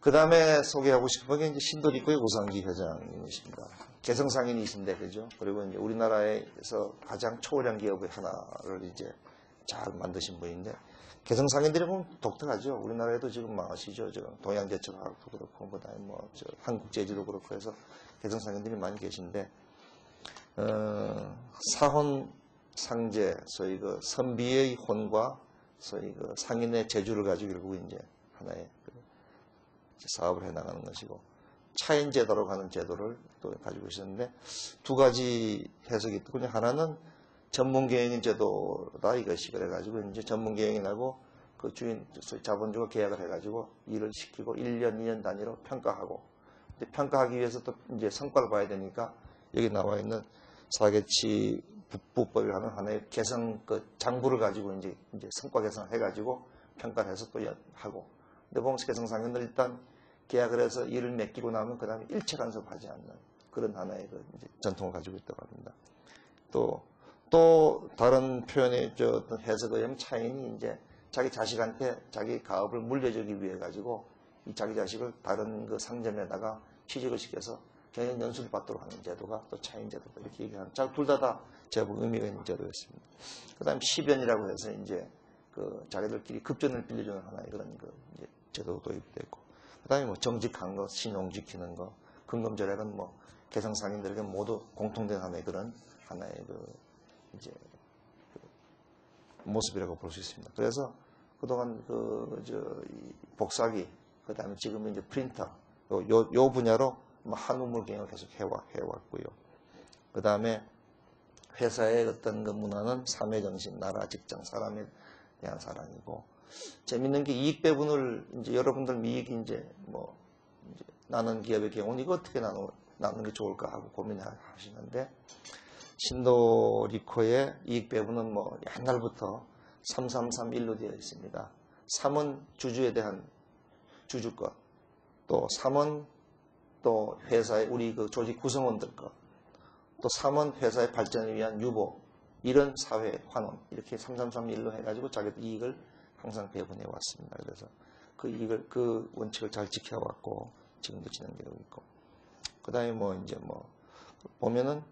그 다음에 소개하고 싶은 게 이제 신도리코의 우상기 회장님이십니다. 개성상인이신데, 그죠? 그리고 이제 우리나라에서 가장 초월한 기업의 하나를 이제 잘 만드신 분인데, 개성상인들이 보면 독특하죠. 우리나라에도 지금 아시죠? 동양제철학도 그렇고, 그 다음에 한국제주도 그렇고 해서 개성상인들이 많이 계신데, 사혼, 상제, 소위 그 선비의 혼과 소위 그 상인의 제주를 가지고 결국 이제 하나의 사업을 해 나가는 것이고, 차인 제도로 가는 제도를 또 가지고 있었는데, 두 가지 해석이 있거든요. 하나는 전문 경영인 제도다 이것이. 그래가지고 이제 전문 경영인하고 그 주인, 자본주가 계약을 해가지고 일을 시키고 1년, 2년 단위로 평가하고, 평가하기 위해서 또 이제 성과를 봐야 되니까 여기 나와 있는 사계치 부법이라는 하나의 개성 그 장부를 가지고 이제 성과 개선을 해가지고 평가를 해서 또 하고. 근데 보면 개성상인들 일단 계약을 해서 일을 맡기고 나면 그 다음에 일체 간섭하지 않는 그런 하나의 그 이제 전통을 가지고 있다고 합니다. 또 다른 표현의 어떤 해석에 의하면 차인이 이제 자기 자식한테 자기 가업을 물려주기 위해 가지고 이 자기 자식을 다른 그 상점에다가 취직을 시켜서 경영 연수를 받도록 하는 제도가 또 차인 제도다 이렇게 얘기하는. 둘 다 제법 의미가 있는 제도였습니다. 그다음 시변이라고 해서 이제 그 자기들끼리 급전을 빌려주는 하나의 그런 그 이제 제도도 도입됐고. 그다음에 뭐 정직한 거, 신용 지키는 거, 금검절약은 뭐 개성상인들에게 모두 공통된 하나의 그런 하나의 그 이제 그 모습이라고 볼 수 있습니다. 그래서 그동안 이 복사기, 그다음에 지금은 이제 프린터, 요 분야로 뭐 한우물 경영을 계속 해왔고요. 그다음에 회사의 어떤 그 문화는 사회 정신, 나라, 직장, 사람에 대한 사랑이고, 재밌는 게 이익 배분을 이제 여러분들 이익이 이제 나는 기업의 경우는 이거 어떻게 나누는 게 좋을까 하고 고민하시는데, 신도리코의 이익 배분은 뭐 옛날부터 3331로 되어 있습니다. 3은 주주에 대한 주주것, 또 3은 또 회사의 우리 그 조직 구성원들 것, 또 3은 회사의 발전을 위한 유보, 이런 사회 환원, 이렇게 3331로 해가지고 자기들 이익을 항상 배분해 왔습니다. 그래서 그 이익을, 그 원칙을 잘 지켜왔고 지금도 진행되고 있고. 그 다음에 보면은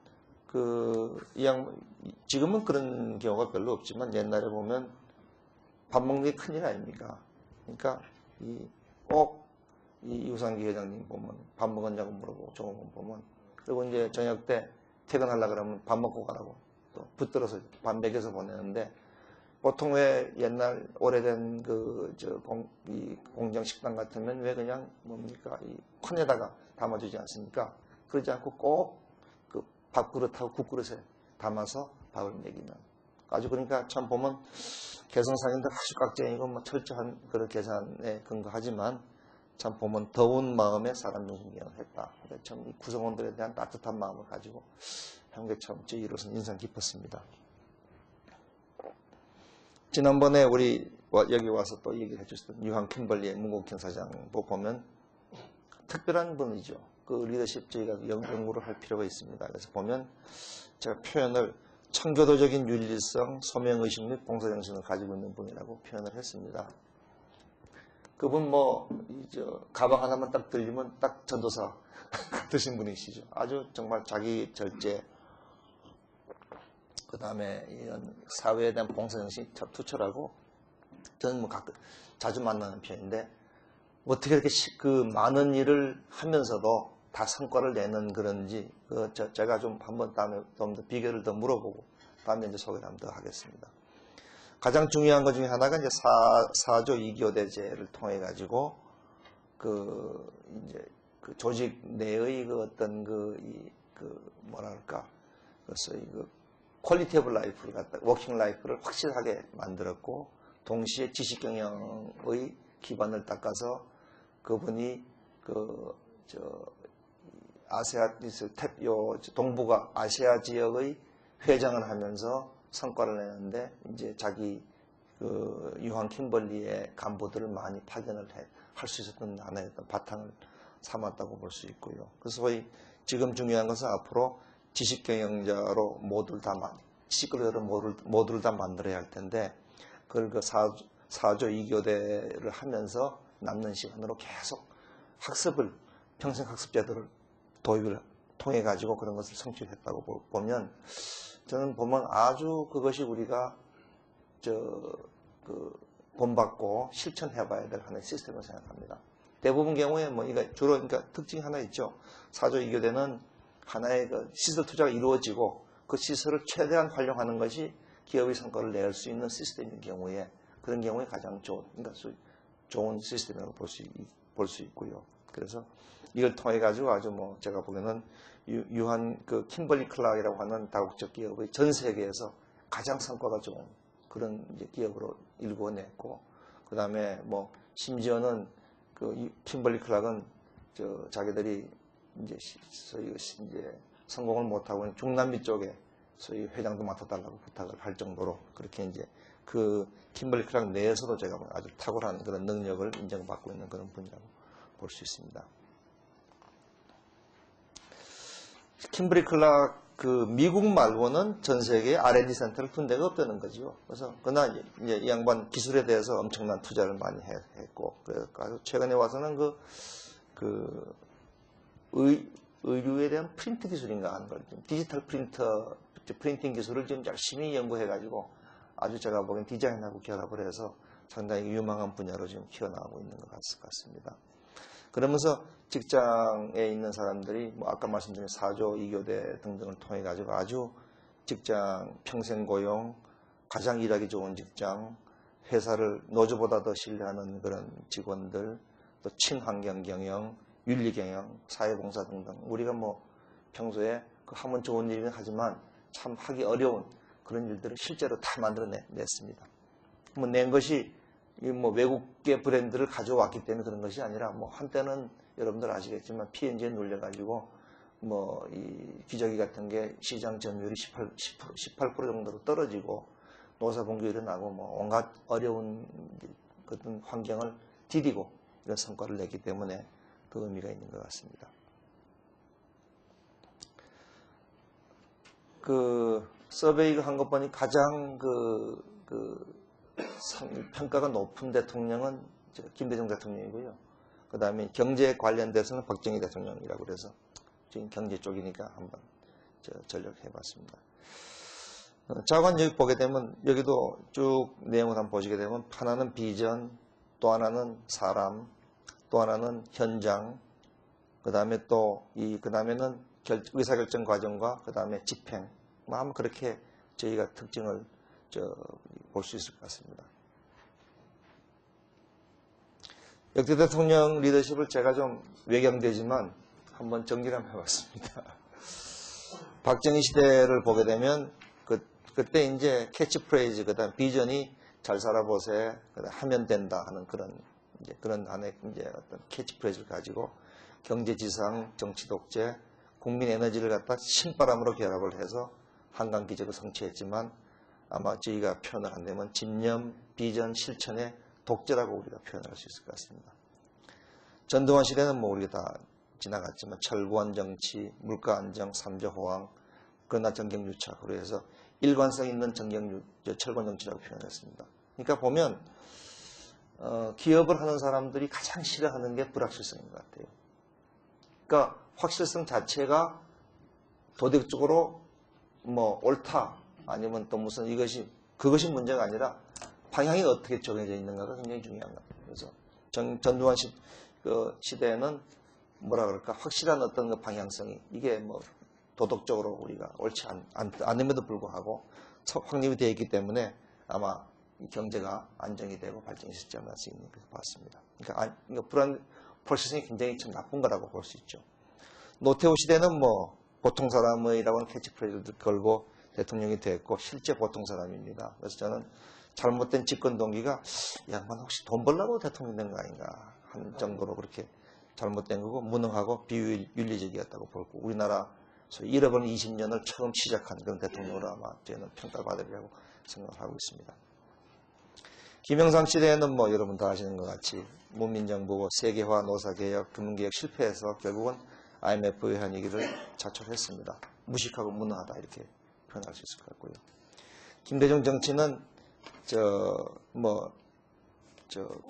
지금은 그런 경우가 별로 없지만 옛날에 보면 밥 먹는 게 큰일 아닙니까? 그러니까 꼭 이 유상기 회장님 보면 밥 먹었냐고 물어보고 좋은 거 보면, 그리고 이제 저녁 때 퇴근하려고 그러면 밥 먹고 가라고 또 붙들어서 밥 먹여서 보내는데, 보통 왜 옛날 오래된 이 공장 식당 같으면 왜 그냥 이 콘에다가 담아주지 않습니까? 그러지 않고 꼭 그 밥그릇하고 국그릇에 담아서 밥을 먹이는. 아주 그러니까 참 보면 개성상인들 아주 깍쟁이고 철저한 그런 계산에 근거하지만 참 보면 더운 마음에 사람 중심 경영을 했다. 그러니까 참 이 구성원들에 대한 따뜻한 마음을 가지고 한 게 참 저희로서는 인상 깊었습니다. 지난번에 우리 여기 와서 또 얘기를 해주셨던 유한 킴벌리의 문국현 사장 보면 특별한 분이죠. 그 리더십 저희가 연구를 할 필요가 있습니다. 그래서 보면 제가 표현을 청교도적인 윤리성, 소명의식 및 봉사정신을 가지고 있는 분이라고 표현을 했습니다. 그분 가방 하나만 딱 들리면 딱 전도사 같으신 분이시죠. 아주 정말 자기 절제, 그 다음에 이런 사회에 대한 봉사정신이 투철하고, 저는 자주 만나는 편인데, 어떻게 이렇게 그 많은 일을 하면서도 다 성과를 내는 그런지, 제가 좀 한번 다음에 좀 더 비결을 더 물어보고, 다음에 이제 소개를 한번 더 하겠습니다. 가장 중요한 것 중에 하나가 이제 사조 2교대제를 통해 가지고, 이제 그 조직 내의 어떤 소위 퀄리티 오브 라이프를 워킹 라이프를 확실하게 만들었고, 동시에 지식 경영의 기반을 닦아서 그분이 동북아 아시아 지역의 회장을 하면서 성과를 내는데, 이제 자기 유한 킴벌리의 간부들을 많이 파견을 할 수 있었던 하나의 바탕을 삼았다고 볼 수 있고요. 그래서 소위 지금 중요한 것은 앞으로 지식 경영자로 시끌러를 모두를 다 만들어야 할 텐데, 그걸 사조 2교대를 하면서 남는 시간으로 계속 학습을 평생 학습 제도를 도입을 통해 가지고 그런 것을 성취했다고 보면 저는 보면 아주 그것이 우리가 본받고 실천해봐야 될 하나의 시스템을 생각합니다. 대부분 경우에 뭐 이거 주로 그러니까 특징이 하나 있죠. 4조 2교대는 하나의 그 시설 투자가 이루어지고 그 시설을 최대한 활용하는 것이 기업의 성과를 낼 수 있는 시스템인 경우에 그런 경우에 가장 좋은 시스템이라고 볼 수 있고요. 그래서 이걸 통해 가지고 아주 뭐 제가 보기에는 유한 그 킴벌리 클락이라고 하는 다국적 기업의 전 세계에서 가장 성과가 좋은 그런 이제 기업으로 일궈냈고, 그 다음에 뭐 심지어는 그 킴벌리 클락은 자기들이 이제 성공을 못하고 중남미 쪽에 소위 회장도 맡아달라고 부탁을 할 정도로 그렇게 이제 그 킴벌리 클락 내에서도 제가 아주 탁월한 그런 능력을 인정받고 있는 그런 분이라고 볼 수 있습니다. 킴벌리 클락 그 미국 말고는 전 세계에 R&D 센터를 둔 데가 없다는 거죠. 그래서 그러나 이제 이 양반 기술에 대해서 엄청난 투자를 많이 했고, 그래서 최근에 와서는 의류에 대한 프린트 기술인가 하는 걸 디지털 프린팅 기술을 지금 열심히 연구해가지고 아주 제가 보기엔 디자인하고 결합을 해서 상당히 유망한 분야로 지금 키워나가고 있는 것 같습니다. 그러면서 직장에 있는 사람들이 뭐 아까 말씀드린 4조 2교대 등등을 통해 가지고 아주 직장 평생 고용, 가장 일하기 좋은 직장, 회사를 노조보다 더 신뢰하는 그런 직원들, 또 친환경 경영, 윤리 경영, 사회봉사 등등 우리가 뭐 평소에 하면 좋은 일이긴 하지만 참 하기 어려운 그런 일들을 실제로 다 만들어냈습니다. 뭐 낸 것이 뭐 외국계 브랜드를 가져왔기 때문에 그런 것이 아니라 뭐 한때는 여러분들 아시겠지만 P&G에 눌려가지고 뭐 이 기저귀 같은 게 시장 점유율이 18% 정도로 떨어지고 노사봉도 일어나고 뭐 온갖 어려운 그런 환경을 디디고 이런 성과를 냈기 때문에 그 의미가 있는 것 같습니다. 그 서베이가 한 것 보니 가장 평가가 높은 대통령은 김대중 대통령이고요. 그 다음에 경제 관련돼서는 박정희 대통령이라고 그래서 지금 경제 쪽이니까 한번 전력해봤습니다. 자관 여기 보게 되면 여기도 쭉 내용을 한번 보시게 되면 하나는 비전, 또 하나는 사람, 또 하나는 현장, 그 다음에 또 그 다음에는 의사결정 과정과 그 다음에 집행, 뭐 아마 그렇게 저희가 특징을 볼 수 있을 것 같습니다. 역대 대통령 리더십을 제가 좀 외경되지만 한번 정리를 한번 해봤습니다. 박정희 시대를 보게 되면 그때 이제 캐치프레이즈, 그 다음 비전이 잘 살아보세, 하면 된다 하는 그런 안에 이제 어떤 캐치프레이즈를 가지고 경제지상, 정치 독재, 국민 에너지를 갖다 신바람으로 결합을 해서 한강 기적을 성취했지만 아마 저희가 표현을 한다면 집념, 비전, 실천의 독재라고 우리가 표현할 수 있을 것 같습니다. 전두환 시대는 뭐 우리가 다 지나갔지만 철구한 정치, 물가 안정, 3조 호황, 그러나 정경유착으로 해서 일관성 있는 철권 정치라고 표현했습니다. 그러니까 보면 기업을 하는 사람들이 가장 싫어하는 게 불확실성인 것 같아요. 그러니까 확실성 자체가 도덕적으로 뭐 옳다 아니면 또 무슨 그것이 문제가 아니라 방향이 어떻게 정해져 있는가가 굉장히 중요한 것 같아요. 그래서 전두환 시대에는 뭐라 그럴까 확실한 어떤 그 방향성이 이게 뭐 도덕적으로 우리가 옳지 않음에도 불구하고 확립이 되어 있기 때문에 아마 이 경제가 안정이 되고 발전이 쉽지 않을 수 있는 것을 봤습니다. 그러니까 프로세싱이 굉장히 참 나쁜 거라고 볼 수 있죠. 노태우 시대는 뭐 보통 사람이라고 하는 캐치프레이즈를 걸고 대통령이 됐고 실제 보통 사람입니다. 그래서 저는 잘못된 집권 동기가 양반 혹시 돈 벌려고 대통령 된 거 아닌가 하는 정도로 그렇게 잘못된 거고 무능하고 비윤리적이었다고 볼고 우리나라 소위 잃어버린 20년을 처음 시작한 그런 대통령으로 아마 저희는 평가를 받으리라고 생각하고 있습니다. 김영삼 시대에는 뭐 여러분 다 아시는 것 같이 문민정부고 세계화, 노사개혁, 금융개혁 실패해서 결국은 IMF 외환위기를 자초했습니다. 무식하고 무능하다 이렇게 표현할 수 있을 것 같고요. 김대중 정치는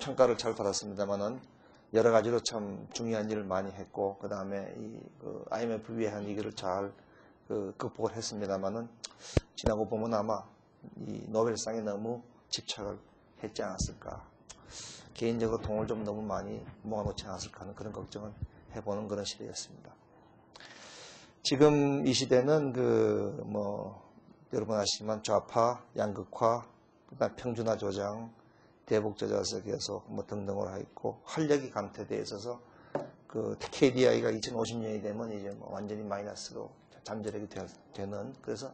평가를 잘 받았습니다만은 여러 가지로 참 중요한 일을 많이 했고, 그 다음에 IMF 위한 위기를 잘 극복을 했습니다만은, 지나고 보면 아마 이 노벨상에 너무 집착을 했지 않았을까. 개인적으로 돈을 좀 너무 많이 모아놓지 않았을까 하는 그런 걱정을 해보는 그런 시대였습니다. 지금 이 시대는 여러분 아시지만 좌파, 양극화, 그다음 평준화 조장, 대북 저자세 계속 등등으로 하 있고, 활력이 감퇴되어 있어서 KDI가 2050년이 되면 이제 완전히 마이너스로 잠재력이 되는, 그래서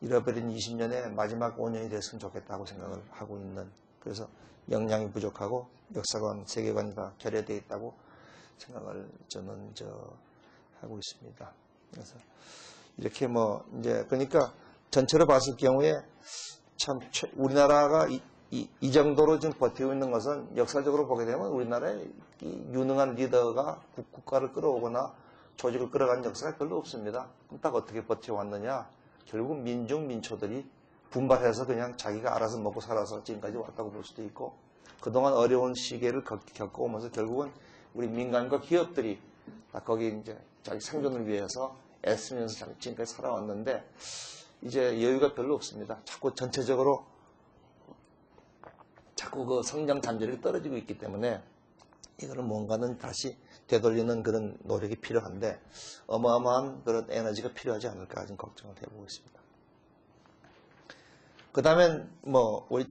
잃어버린 20년의 마지막 5년이 됐으면 좋겠다고 생각을 하고 있는, 그래서 역량이 부족하고 역사관, 세계관이 다 결여되어 있다고 생각을 저는 하고 있습니다. 그래서 이렇게 이제 그러니까 전체로 봤을 경우에 참 우리나라가 이 정도로 지금 버티고 있는 것은 역사적으로 보게 되면 우리나라의 이 유능한 리더가 국가를 끌어오거나 조직을 끌어간 역사가 별로 없습니다. 그럼 딱 어떻게 버텨왔느냐? 결국 민중민초들이 분발해서 그냥 자기가 알아서 먹고 살아서 지금까지 왔다고 볼 수도 있고, 그동안 어려운 시기를 겪어오면서 결국은 우리 민간과 기업들이 다 거기 이제 자기 생존을 위해서 애쓰면서 지금까지 살아왔는데, 이제 여유가 별로 없습니다. 자꾸 전체적으로 그 성장 잠재력이 떨어지고 있기 때문에 이거를 뭔가는 다시 되돌리는 그런 노력이 필요한데, 어마어마한 그런 에너지가 필요하지 않을까 지금 걱정을 해보고 있습니다. 그 다음엔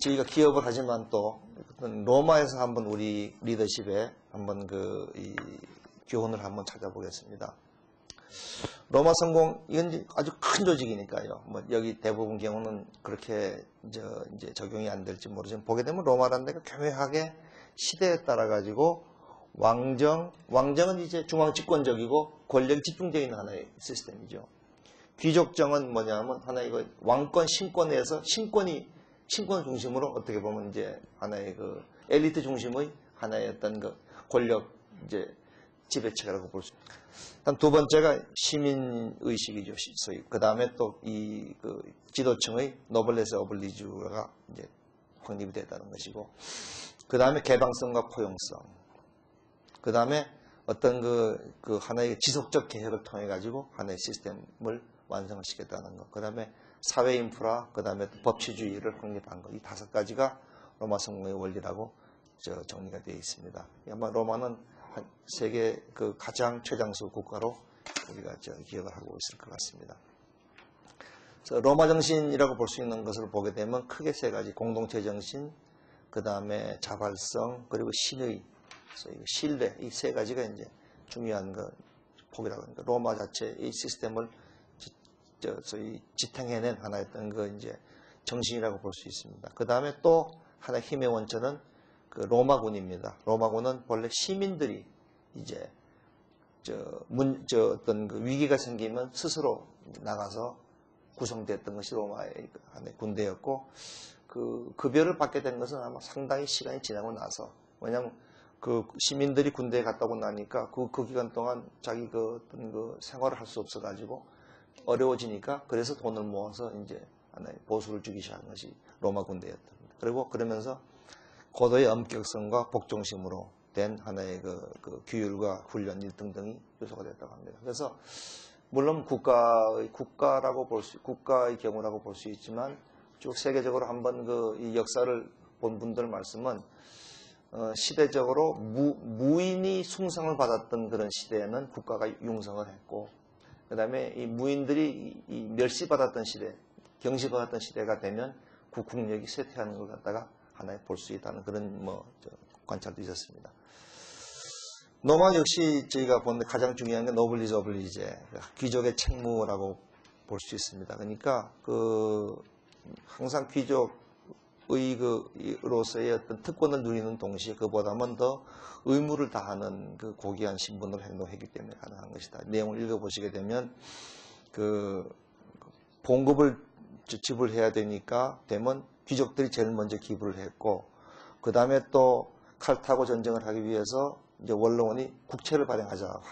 저희가 기업을 하지만 또 로마에서 한번 우리 리더십에 한번 이 교훈을 한번 찾아보겠습니다. 로마 성공, 이건 아주 큰 조직이니까요. 여기 대부분 경우는 그렇게 이제 적용이 안 될지 모르지만, 보게 되면 로마라는 데가 교묘하게 시대에 따라 가지고 왕정은 이제 중앙 집권적이고 권력이 집중되어 있는 하나의 시스템이죠. 귀족정은 뭐냐면 하나의 왕권 신권에서 신권을 중심으로 어떻게 보면 이제 하나의 엘리트 중심의 하나의 어떤 권력 이제 지배체계라고 볼 수 있습니다. 일단 두 번째가 시민의식이죠. 그 다음에 또 지도층의 노블레스 오블리주가 이제 확립이 됐다는 것이고, 그 다음에 개방성과 포용성, 그 다음에 어떤 하나의 지속적 개혁을 통해 가지고 하나의 시스템을 완성을 시켰다는 것, 그 다음에 사회 인프라, 그 다음에 법치주의를 확립한 것, 이 5가지가 로마 성공의 원리라고 정리가 되어 있습니다. 아마 로마는 세계 가장 최장수 국가로 우리가 기억을 하고 있을 것 같습니다. 그래서 로마 정신이라고 볼 수 있는 것을 보게 되면 크게 3가지, 공동체 정신, 그 다음에 자발성, 그리고 신의, 신뢰, 이 3가지가 이제 중요한 폭이라고 합니다. 로마 자체의 시스템을 소위 지탱해낸 하나의 어떤 이제 정신이라고 볼 수 있습니다. 그 다음에 또 하나의 힘의 원천은 로마군입니다. 로마군은 본래 시민들이 이제 어떤 위기가 생기면 스스로 나가서 구성됐던 것이 로마의 하나의 군대였고, 급여를 받게 된 것은 아마 상당히 시간이 지나고 나서, 왜냐하면 시민들이 군대에 갔다 오고 나니까 그 기간 동안 자기 어떤 생활을 할 수 없어가지고 어려워지니까, 그래서 돈을 모아서 이제 하나의 보수를 주기 시작한 것이 로마 군대였답니다. 그리고 그러면서 고도의 엄격성과 복종심으로 된 하나의 규율과 훈련 등등이 요소가 됐다고 합니다. 그래서 물론 국가라고 국가의 경우라고 볼 수 있지만, 쭉 세계적으로 한번 이 역사를 본 분들 말씀은 시대적으로 무인이 숭상을 받았던 그런 시대에는 국가가 융성을 했고, 그 다음에 이 무인들이 멸시받았던 시대, 경시받았던 시대가 되면 국력이 쇠퇴하는 걸 갖다가 하나에 볼 수 있다는 그런 관찰도 있었습니다. 로마 역시 저희가 보는데 가장 중요한 게 노블리즈 오블리제, 귀족의 책무라고 볼 수 있습니다. 그러니까 항상 귀족의로서의 어떤 특권을 누리는 동시에 그보다는 더 의무를 다하는 고귀한 신분으로 행동했기 때문에 가능한 것이다. 내용을 읽어보시게 되면 봉급을 지불해야 되면 귀족들이 제일 먼저 기부를 했고, 그 다음에 또 칼 타고 전쟁을 하기 위해서 이제 원로원이 국채를 발행하자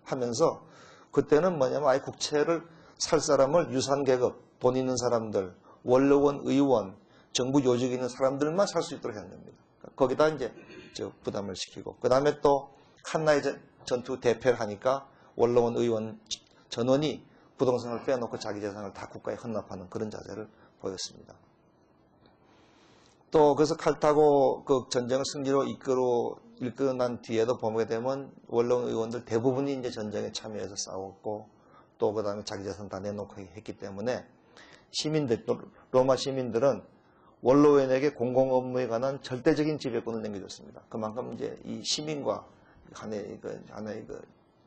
하면서, 그때는 뭐냐면 아예 국채를 살 사람을 유산계급, 돈 있는 사람들, 원로원, 의원, 정부 요직에 있는 사람들만 살 수 있도록 했는 겁니다. 거기다 이제 부담을 시키고, 그 다음에 또 한나의 전투 대패를 하니까 원로원 의원 전원이 부동산을 빼놓고 자기 재산을 다 국가에 헌납하는 그런 자세를 보였습니다. 또 그래서 칼타고 그 전쟁을 승리로 이끌고 난 뒤에도 보게 되면 원로원 의원들 대부분이 이제 전쟁에 참여해서 싸웠고, 또 그 다음에 자기 재산 다 내놓고 했기 때문에 시민들, 로마 시민들은 원로원에게 공공 업무에 관한 절대적인 지배권을 남겨줬습니다. 그만큼 이제 이 시민과 하나의 그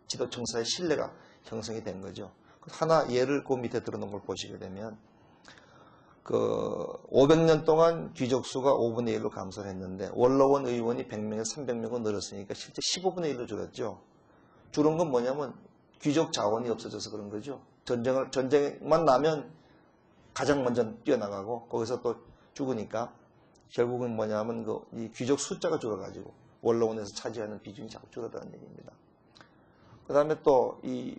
지도 청사의 신뢰가 형성이 된 거죠. 하나 예를 그 밑에 들어놓은 걸 보시게 되면, 그 500년 동안 귀족 수가 5분의 1로 감소를 했는데 원로원 의원이 100명에서 300명으로 늘었으니까 실제 15분의 1로 줄었죠. 줄은 건 뭐냐면 귀족 자원이 없어져서 그런 거죠. 전쟁만 나면 가장 먼저 뛰어나가고 거기서 또 죽으니까 결국은 뭐냐면 이 귀족 숫자가 줄어가지고 원로원에서 차지하는 비중이 자꾸 줄어드는 얘기입니다. 그 다음에 또 이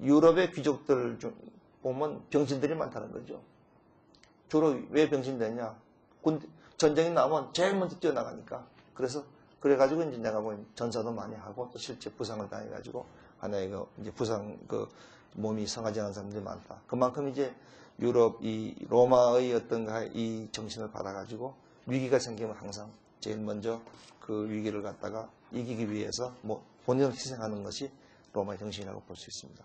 유럽의 귀족들 중 보면 병신들이 많다는 거죠. 주로 왜 병신되냐? 전쟁이 나면 제일 먼저 뛰어나가니까. 그래가지고 이제 내가 보면 전사도 많이 하고 또 실제 부상을 당해가지고 하나의 이제 몸이 상하지 않은 사람들이 많다. 그만큼 이제 유럽 이 로마의 어떤 이 정신을 받아가지고 위기가 생기면 항상 제일 먼저 그 위기를 갖다가 이기기 위해서 뭐 본인을 희생하는 것이 로마의 정신이라고 볼 수 있습니다.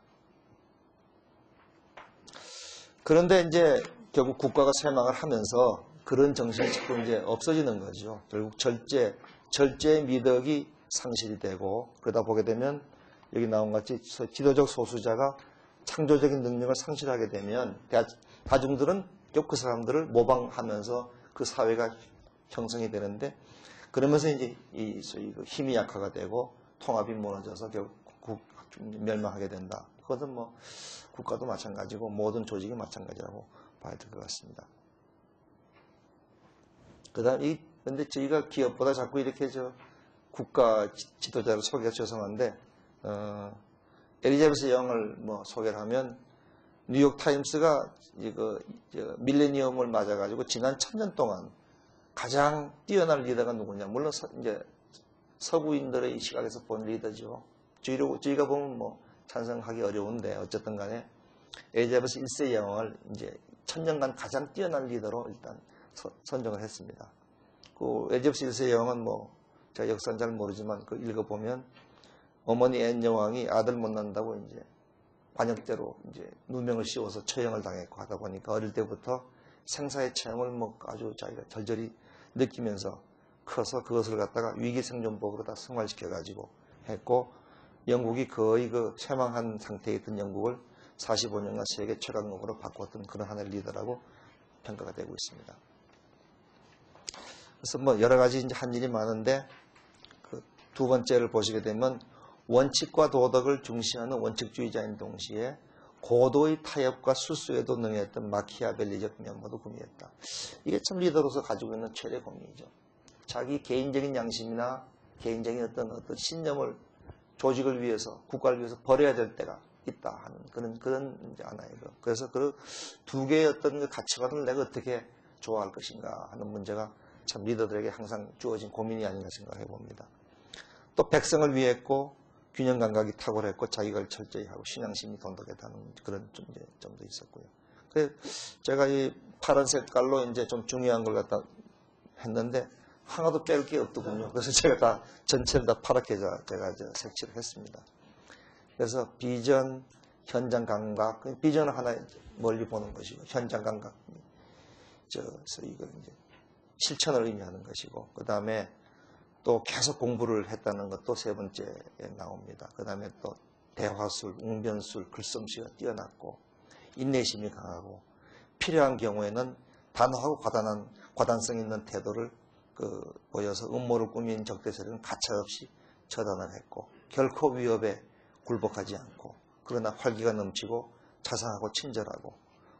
그런데 이제 결국 국가가 쇠망을 하면서 그런 정신이 자꾸 이제 없어지는 거죠. 결국 절제의 미덕이 상실이 되고, 그러다 보게 되면 여기 나온 것 같이 지도적 소수자가 창조적인 능력을 상실하게 되면 다중들은 그 사람들을 모방하면서 그 사회가 형성이 되는데, 그러면서 이제 소위 힘이 약화가 되고 통합이 무너져서 결국 멸망하게 된다. 그것은 뭐 국가도 마찬가지고 모든 조직이 마찬가지라고 봐야 될 것 같습니다. 그다음 근데 저희가 기업보다 자꾸 이렇게 국가 지도자를 소개가 죄송한데, 엘리자베스 영을 뭐 소개를 하면 뉴욕 타임스가 밀레니엄을 맞아가지고 지난 1000년 동안 가장 뛰어난 리더가 누구냐? 물론 이제 서구인들의 시각에서 본 리더죠. 저희가 보면 뭐 찬성하기 어려운데 어쨌든 간에 엘리자베스 1세 여왕을 이제 1000년간 가장 뛰어난 리더로 일단 선정을 했습니다. 그 엘리자베스 1세 여왕은 뭐 제가 역사는 잘 모르지만 그 읽어보면 어머니 앤 여왕이 아들 못 낳는다고 이제 관역대로 이제 누명을 씌워서 처형을 당했고 하다 보니까 어릴 때부터 생사의 체험을 뭐 아주 자기가 절절히 느끼면서 커서 그것을 갖다가 위기생존법으로 다 승화시켜가지고 했고, 영국이 거의 쇠망한 상태에 있던 영국을 45년간 세계 최강국으로 바꿨던 그런 하나의 리더라고 평가가 되고 있습니다. 그래서 뭐 여러 가지 이제 한 일이 많은데, 그 두 번째를 보시게 되면 원칙과 도덕을 중시하는 원칙주의자인 동시에 고도의 타협과 술수에도 능했던 마키아벨리적 면모도 구미했다. 이게 참 리더로서 가지고 있는 최대 공이죠. 자기 개인적인 양심이나 개인적인 어떤 신념을 조직을 위해서, 국가를 위해서 버려야 될 때가 있다 하는 그런 이제 하나의 그래서 그 두 개의 어떤 가치관을 내가 어떻게 좋아할 것인가 하는 문제가 참 리더들에게 항상 주어진 고민이 아닌가 생각해 봅니다. 또 백성을 위했고 균형 감각이 탁월했고 자기가 철저히 하고 신앙심이 돈독했다는 그런 점도 있었고요. 그래서 제가 이 파란 색깔로 이제 좀 중요한 걸 갖다 했는데 하나도 뺄 게 없더군요. 그래서 제가 다 전체를 다 파랗게 제가 색칠을 했습니다. 그래서 비전, 현장 감각, 비전은 하나 멀리 보는 것이고 현장 감각, 이걸 이제 실천을 의미하는 것이고, 그 다음에 또 계속 공부를 했다는 것도 세 번째에 나옵니다. 그 다음에 또 대화술, 웅변술, 글솜씨가 뛰어났고 인내심이 강하고 필요한 경우에는 단호하고 과단성 있는 태도를 보여서 음모를 꾸민 적대 세력은 가차없이 처단을 했고, 결코 위협에 굴복하지 않고, 그러나 활기가 넘치고 자상하고 친절하고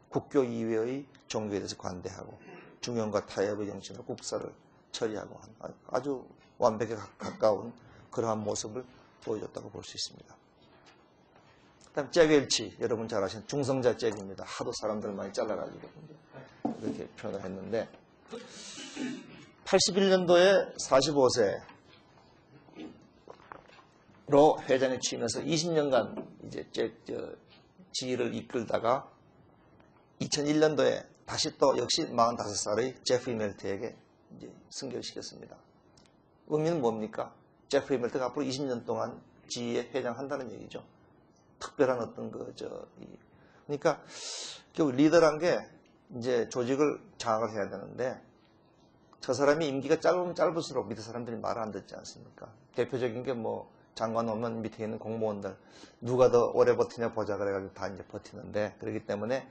국교 이외의 종교에 대해서 관대하고 중용과 타협의 정신으로 국사를 처리하고 아주 완벽에 가까운 그러한 모습을 보여줬다고 볼 수 있습니다. 그다음 잭웰치, 여러분 잘 아시는 중성자 잭입니다. 하도 사람들 많이 잘라가지고 이렇게 표현을 했는데, 81년도에 45세로 회장에 취임해서 20년간 이제 지휘를 이끌다가 2001년도에 다시 또 역시 45살의 제프리 멜트에게 이제 승계를 시켰습니다. 의미는 뭡니까? 제프리 멜트가 앞으로 20년 동안 지휘에 회장한다는 얘기죠. 특별한 어떤 그러니까 결국 리더란 게 이제 조직을 장악을 해야 되는데 저 사람이 임기가 짧으면 짧을수록 밑에 사람들이 말을 안 듣지 않습니까? 대표적인 게 뭐 장관 오면 밑에 있는 공무원들 누가 더 오래 버티냐 보자 그래가지고 다 이제 버티는데 그렇기 때문에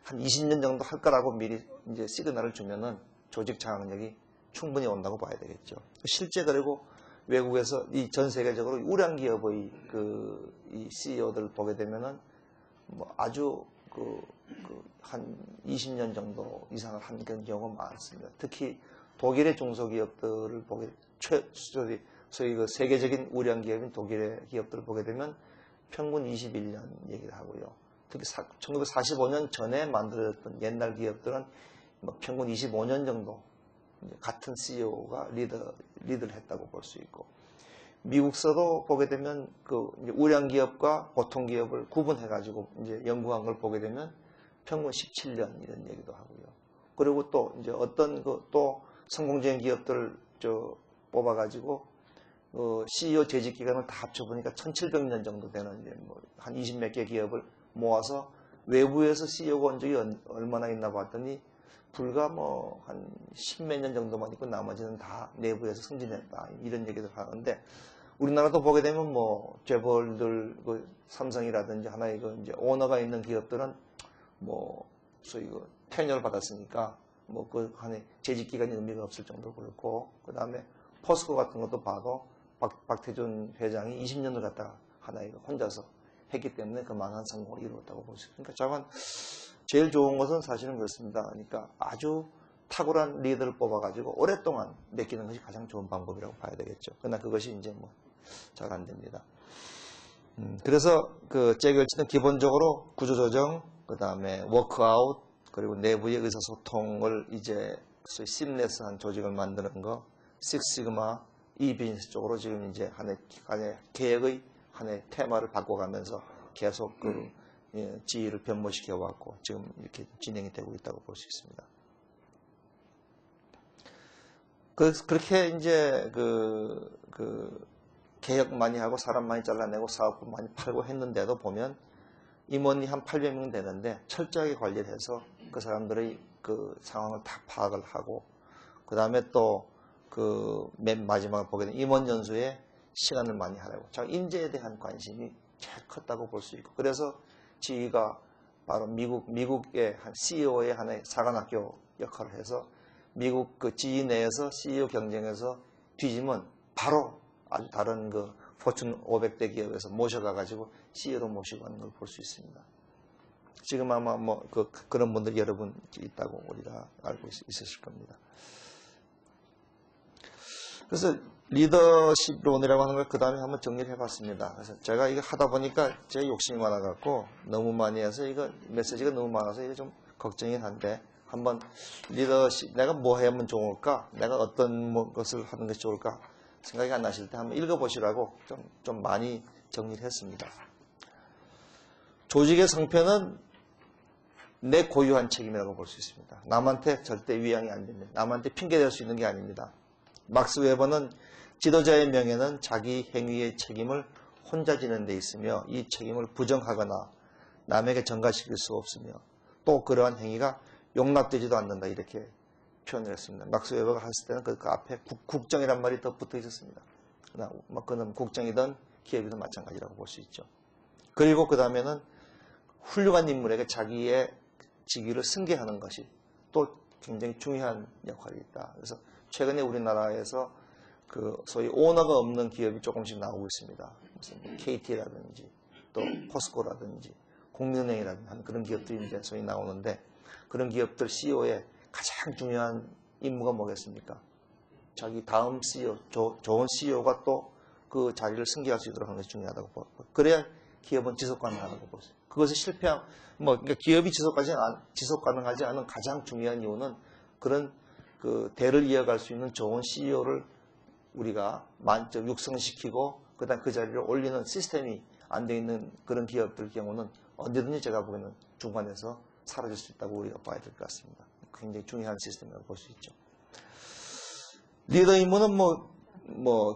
한 20년 정도 할 거라고 미리 이제 시그널을 주면은 조직 장악력이 충분히 온다고 봐야 되겠죠. 실제 그리고 외국에서 이 전 세계적으로 우량 기업의 이 CEO들 보게 되면은 뭐 아주 한 20년 정도 이상을 한 그런 경우가 많습니다. 특히 독일의 중소기업들을 보게 소위 그 세계적인 우량 기업인 독일의 기업들을 보게 되면 평균 21년 얘기를 하고요. 특히 1945년 전에 만들어졌던 옛날 기업들은 뭐 평균 25년 정도 같은 CEO가 리드를 했다고 볼 수 있고 미국서도 보게 되면 그 우량 기업과 보통 기업을 구분해 가지고 이제 연구한 걸 보게 되면 평균 17년 이런 얘기도 하고요. 그리고 또 이제 어떤 또 성공적인 기업들을 뽑아 가지고 CEO 재직 기간을 다 합쳐 보니까 1700년 정도 되는 이제 뭐 한 20몇 개 기업을 모아서 외부에서 CEO가 온 적이 얼마나 있나 봤더니 불과 뭐 한 10몇 년 정도만 있고 나머지는 다 내부에서 승진했다 이런 얘기를 하는데 우리나라도 보게 되면 뭐 재벌들 삼성이라든지 하나의 이제 오너가 있는 기업들은 뭐 소위 테너를 받았으니까 뭐 그 안에 재직 기간이 의미가 없을 정도로 그렇고 그 다음에 포스코 같은 것도 봐도 박태준 회장이 20년을 갖다가 하나의 혼자서 했기 때문에 그만한 성공을 이루었다고 볼 수 있습니다. 그러니까 제일 좋은 것은 사실은 그렇습니다. 그러니까 아주 탁월한 리더를 뽑아가지고 오랫동안 맡기는 것이 가장 좋은 방법이라고 봐야 되겠죠. 그러나 그것이 이제 뭐 잘 안 됩니다. 그래서 그 재결치는 기본적으로 구조조정, 그 다음에 워크아웃, 그리고 내부의 의사소통을 이제 소위 심레스한 조직을 만드는 거, 식시그마, 이 비즈니스 쪽으로 지금 이제 하나의 계획의 하나의 테마를 바꿔가면서 계속 지휘를 변모시켜 왔고 지금 이렇게 진행이 되고 있다고 볼 수 있습니다. 그렇게 이제 개혁 많이 하고 사람 많이 잘라내고 사업부 많이 팔고 했는데도 보면 임원이 한 800명 되는데 철저하게 관리를 해서 그 사람들의 그 상황을 다 파악을 하고 그 다음에 또 맨 마지막에 보게 되면 임원 연수에 시간을 많이 하라고. 자, 인재에 대한 관심이 제일 컸다고 볼 수 있고 그래서 지휘가 바로 미국의 한 CEO의 하나의 사관학교 역할을 해서 미국 그 지휘 내에서 CEO 경쟁에서 뒤지면 바로 아주 다른 포춘 500대 기업에서 모셔가 가지고 CEO로 모시고 하는 걸 볼 수 있습니다. 지금 아마 뭐 그런 분들이 여러분 있다고 우리가 알고 있으실 겁니다. 그래서 리더십론이라고 하는 걸 그 다음에 한번 정리를 해봤습니다. 그래서 제가 이거 하다 보니까 제 욕심이 많아갖고 너무 많이 해서 이거 메시지가 너무 많아서 이게 좀 걱정이 한데 한번 리더십 내가 뭐 하면 좋을까? 내가 어떤 것을 하는 것이 좋을까? 생각이 안 나실 때 한번 읽어보시라고 좀 많이 정리를 했습니다. 조직의 성패는 내 고유한 책임이라고 볼 수 있습니다. 남한테 절대 위양이 안 됩니다. 남한테 핑계댈 수 있는 게 아닙니다. 막스 웨버는 지도자의 명예는 자기 행위의 책임을 혼자 지는 데 있으며 이 책임을 부정하거나 남에게 전가시킬 수 없으며 또 그러한 행위가 용납되지도 않는다 이렇게 표현을 했습니다. 막스 웨버가 했을 때는 그 앞에 국정이란 말이 더 붙어 있었습니다. 그는 국정이든 기업이든 마찬가지라고 볼 수 있죠. 그리고 그 다음에는 훌륭한 인물에게 자기의 직위를 승계하는 것이 또 굉장히 중요한 역할이 있다. 그래서 최근에 우리나라에서 소위 오너가 없는 기업이 조금씩 나오고 있습니다. 무슨 KT라든지 또 포스코라든지 국민은행이라든지 하는 그런 기업들이 이제 소위 나오는데 그런 기업들 CEO의 가장 중요한 임무가 뭐겠습니까? 자기 다음 CEO, 좋은 CEO가 또 그 자리를 승계할 수 있도록 하는 것이 중요하다고 보고 그래야 기업은 지속 가능하다고 보죠. 그것을 그러니까 기업이 지속 가능하지 않은 가장 중요한 이유는 그런 그 대를 이어갈 수 있는 좋은 CEO를 우리가 육성시키고 그다음 그 자리를 올리는 시스템이 안 돼 있는 그런 기업들 경우는 언제든지 제가 보기에는 중간에서 사라질 수 있다고 우리가 봐야 될 것 같습니다. 굉장히 중요한 시스템이라고 볼 수 있죠. 리더 임무는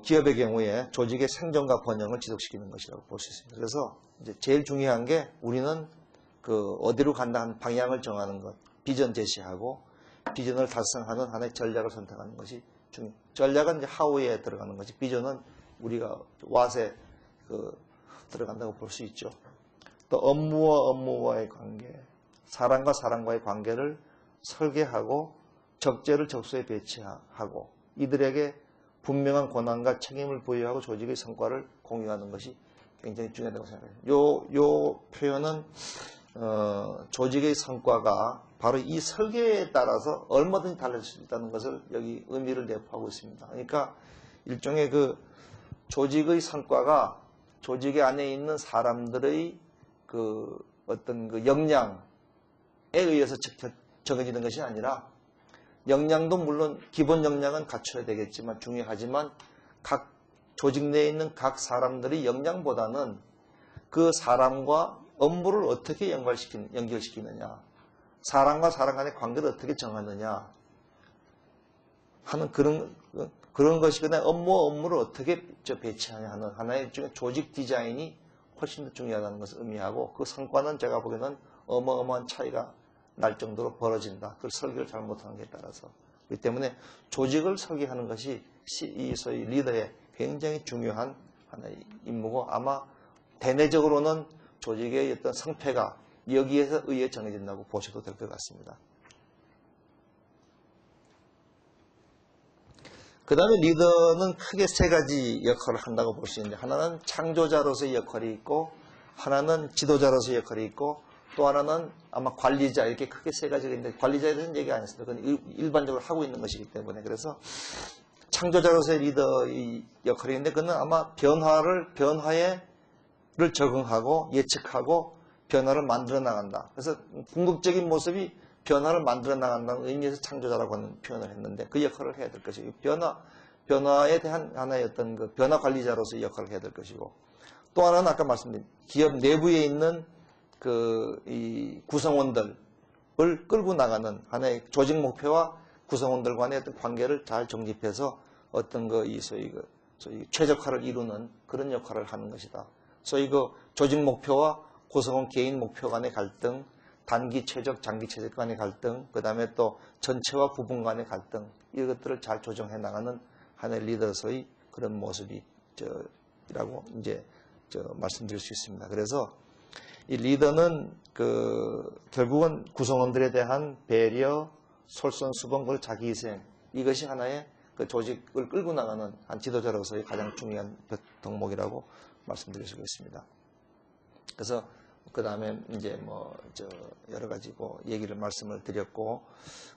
기업의 경우에 조직의 생존과 번영을 지속시키는 것이라고 볼 수 있습니다. 그래서 이제 제일 중요한 게 우리는 그 어디로 간다 하는 방향을 정하는 것, 비전 제시하고 비전을 달성하는 하나의 전략을 선택하는 것이 중요해요. 전략은 이제 하우에 들어가는 것이, 비전은 우리가 왓에 들어간다고 볼 수 있죠. 또 업무와 업무와의 관계, 사람과 사람과의 관계를 설계하고 적재를 적소에 배치하고 이들에게 분명한 권한과 책임을 부여하고 조직의 성과를 공유하는 것이 굉장히 중요하다고 생각해요. 요 표현은 조직의 성과가 바로 이 설계에 따라서 얼마든지 달라질 수 있다는 것을 여기 의미를 내포하고 있습니다. 그러니까 일종의 그 조직의 성과가 조직 안에 있는 사람들의 그 어떤 그 역량에 의해서 정해지는 것이 아니라, 역량도 물론 기본 역량은 갖춰야 되겠지만 중요하지만 각 조직 내에 있는 각 사람들의 역량보다는 그 사람과 업무를 어떻게 연결시키느냐, 사람과 사람 간의 관계를 어떻게 정하느냐 하는 그런 것이 그냥 업무를 어떻게 배치하냐 하는 하나의 조직 디자인이 훨씬 더 중요하다는 것을 의미하고, 그 성과는 제가 보기에는 어마어마한 차이가 날 정도로 벌어진다. 그 설계를 잘못하는 것에 따라서. 그렇기 때문에 조직을 설계하는 것이 이 소위 리더의 굉장히 중요한 하나의 임무고, 아마 대내적으로는 조직의 어떤 성패가 여기에서 의해 정해진다고 보셔도 될 것 같습니다. 그 다음에 리더는 크게 세 가지 역할을 한다고 볼 수 있는데, 하나는 창조자로서의 역할이 있고, 하나는 지도자로서의 역할이 있고, 또 하나는 아마 관리자, 이렇게 크게 세 가지가 있는데, 관리자에 대해서는 얘기 안 했습니다. 그건 일반적으로 하고 있는 것이기 때문에. 그래서 창조자로서의 리더의 역할이 있는데, 그는 아마 변화를 적응하고 예측하고 변화를 만들어 나간다. 그래서 궁극적인 모습이 변화를 만들어 나간다는 의미에서 창조자라고 하는 표현을 했는데, 그 역할을 해야 될 것이고, 변화에 대한 하나의 어떤 그 변화 관리자로서의 역할을 해야 될 것이고, 또 하나는 아까 말씀드린 기업 내부에 있는 이 구성원들을 끌고 나가는 하나의 조직 목표와 구성원들 간의 어떤 관계를 잘 정립해서 어떤 소위 최적화를 이루는 그런 역할을 하는 것이다. 소위 조직 목표와 구성원 개인 목표 간의 갈등, 단기 최적, 장기 최적 간의 갈등, 그 다음에 또 전체와 부분 간의 갈등, 이것들을 잘 조정해 나가는 하나의 리더로서의 그런 모습이 라고 이제 말씀드릴 수 있습니다. 그래서 이 리더는 결국은 구성원들에 대한 배려, 솔선수범, 그리고 자기희생, 이것이 하나의 그 조직을 끌고 나가는 한 지도자로서의 가장 중요한 덕목이라고 말씀드릴 수가 있습니다. 그래서 그 다음에 이제 여러 가지 얘기를 말씀을 드렸고,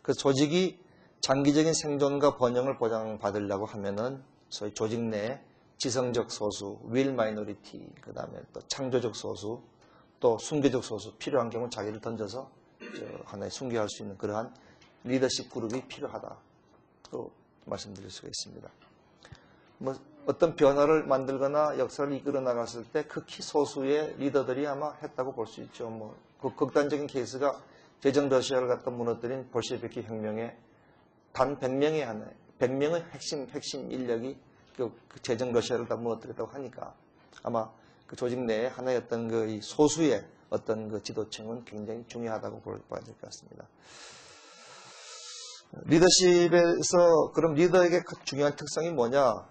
그 조직이 장기적인 생존과 번영을 보장받으려고 하면은 소위 조직 내 지성적 소수, will minority, 그 다음에 또 창조적 소수, 또 순교적 소수, 필요한 경우 자기를 던져서 하나의 순교할 수 있는 그러한 리더십 그룹이 필요하다. 또 말씀드릴 수가 있습니다. 어떤 변화를 만들거나 역사를 이끌어 나갔을 때 극히 소수의 리더들이 아마 했다고 볼 수 있죠. 그 극단적인 케이스가 제정 러시아를 갖다 무너뜨린 볼셰비키 혁명의 단 100명의 핵심 인력이 그 제정 러시아를 다 무너뜨렸다고 하니까 아마 그 조직 내에 하나의 어떤 이 소수의 어떤 그 지도층은 굉장히 중요하다고 봐야 될 것 같습니다. 리더십에서 그럼 리더에게 중요한 특성이 뭐냐?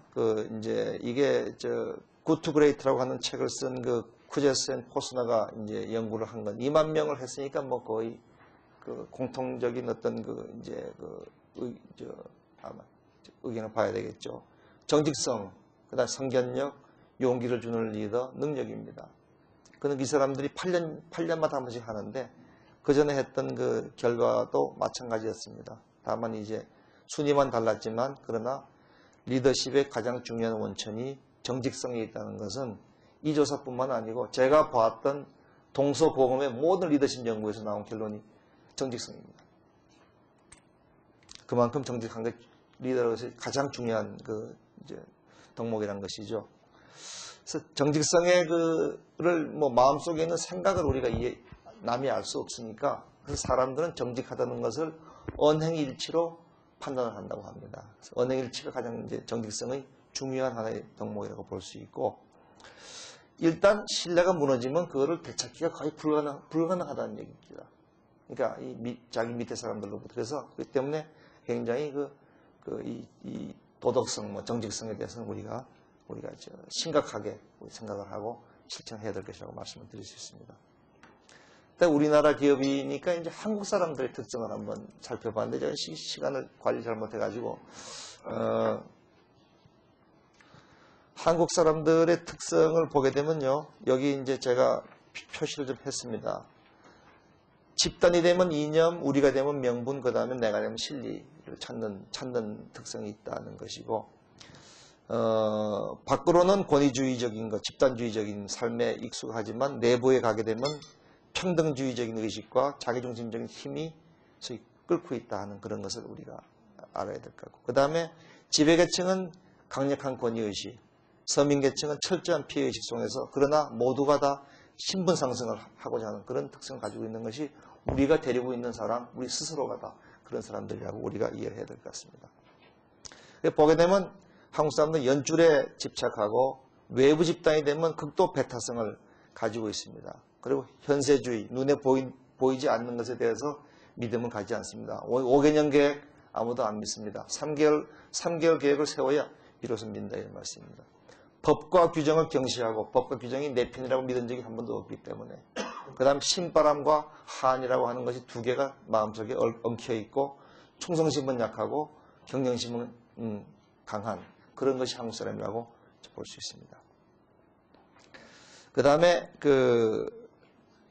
이게 Good to Great라고 하는 책을 쓴 그 쿠제스 앤 포스너가 이제 연구를 한 건 2만 명을 했으니까 거의 그 공통적인 어떤 아마 의견을 봐야 되겠죠. 정직성, 그다음 성견력, 용기를 주는 리더, 능력입니다. 그는 이 사람들이 8년마다 한 번씩 하는데 그 전에 했던 그 결과도 마찬가지였습니다. 다만 이제 순위만 달랐지만 그러나 리더십의 가장 중요한 원천이 정직성에 있다는 것은 이 조사뿐만 아니고 제가 봤던 동서고금의 모든 리더십 연구에서 나온 결론이 정직성입니다. 그만큼 정직한 게 리더로서 가장 중요한 그 이제 덕목이라는 것이죠. 그래서 정직성의 그를 뭐 마음속에 있는 생각을 우리가 남이 알 수 없으니까 그래서 사람들은 정직하다는 것을 언행일치로 판단을 한다고 합니다. 그래서 언행일치가 가장 이제 정직성의 중요한 하나의 덕목이라고 볼 수 있고, 일단 신뢰가 무너지면 그거를 되찾기가 거의 불가능하다는 얘기입니다. 그러니까 자기 밑에 사람들로부터. 그래서 그렇기 때문에 굉장히 이 도덕성, 뭐 정직성에 대해서는 우리가 심각하게 생각을 하고 실천해야 될 것이라고 말씀을 드릴 수 있습니다. 우리나라 기업이니까 이제 한국 사람들의 특성을 한번 살펴봤는데 제가 시간을 관리 잘못해가지고 한국 사람들의 특성을 보게 되면요, 여기 이제 제가 표시를 좀 했습니다. 집단이 되면 이념, 우리가 되면 명분, 그 다음에 내가 되면 진리를 찾는 특성이 있다는 것이고, 밖으로는 권위주의적인 것, 집단주의적인 삶에 익숙하지만 내부에 가게 되면 평등주의적인 의식과 자기중심적인 힘이 소위 끓고 있다 하는 그런 것을 우리가 알아야 될 것 같고, 그 다음에 지배계층은 강력한 권위의식, 서민계층은 철저한 피해의식 속에서 그러나 모두가 다 신분 상승을 하고자 하는 그런 특성을 가지고 있는 것이 우리가 데리고 있는 사람, 우리 스스로가 다 그런 사람들이라고 우리가 이해를 해야 될 것 같습니다. 보게 되면 한국 사람들은 연줄에 집착하고 외부 집단이 되면 극도 배타성을 가지고 있습니다. 그리고 현세주의, 눈에 보이지 않는 것에 대해서 믿음을 가지지 않습니다. 5개년 계획 아무도 안 믿습니다. 3개월 계획을 세워야 비로소 믿는다 이런 말씀입니다. 법과 규정을 경시하고 법과 규정이 내 편이라고 믿은 적이 한 번도 없기 때문에, 그 다음 신바람과 한이라고 하는 것이 두 개가 마음속에 엉켜있고 충성심은 약하고 경영심은 강한 그런 것이 한국 사람이라고 볼 수 있습니다. 그 다음에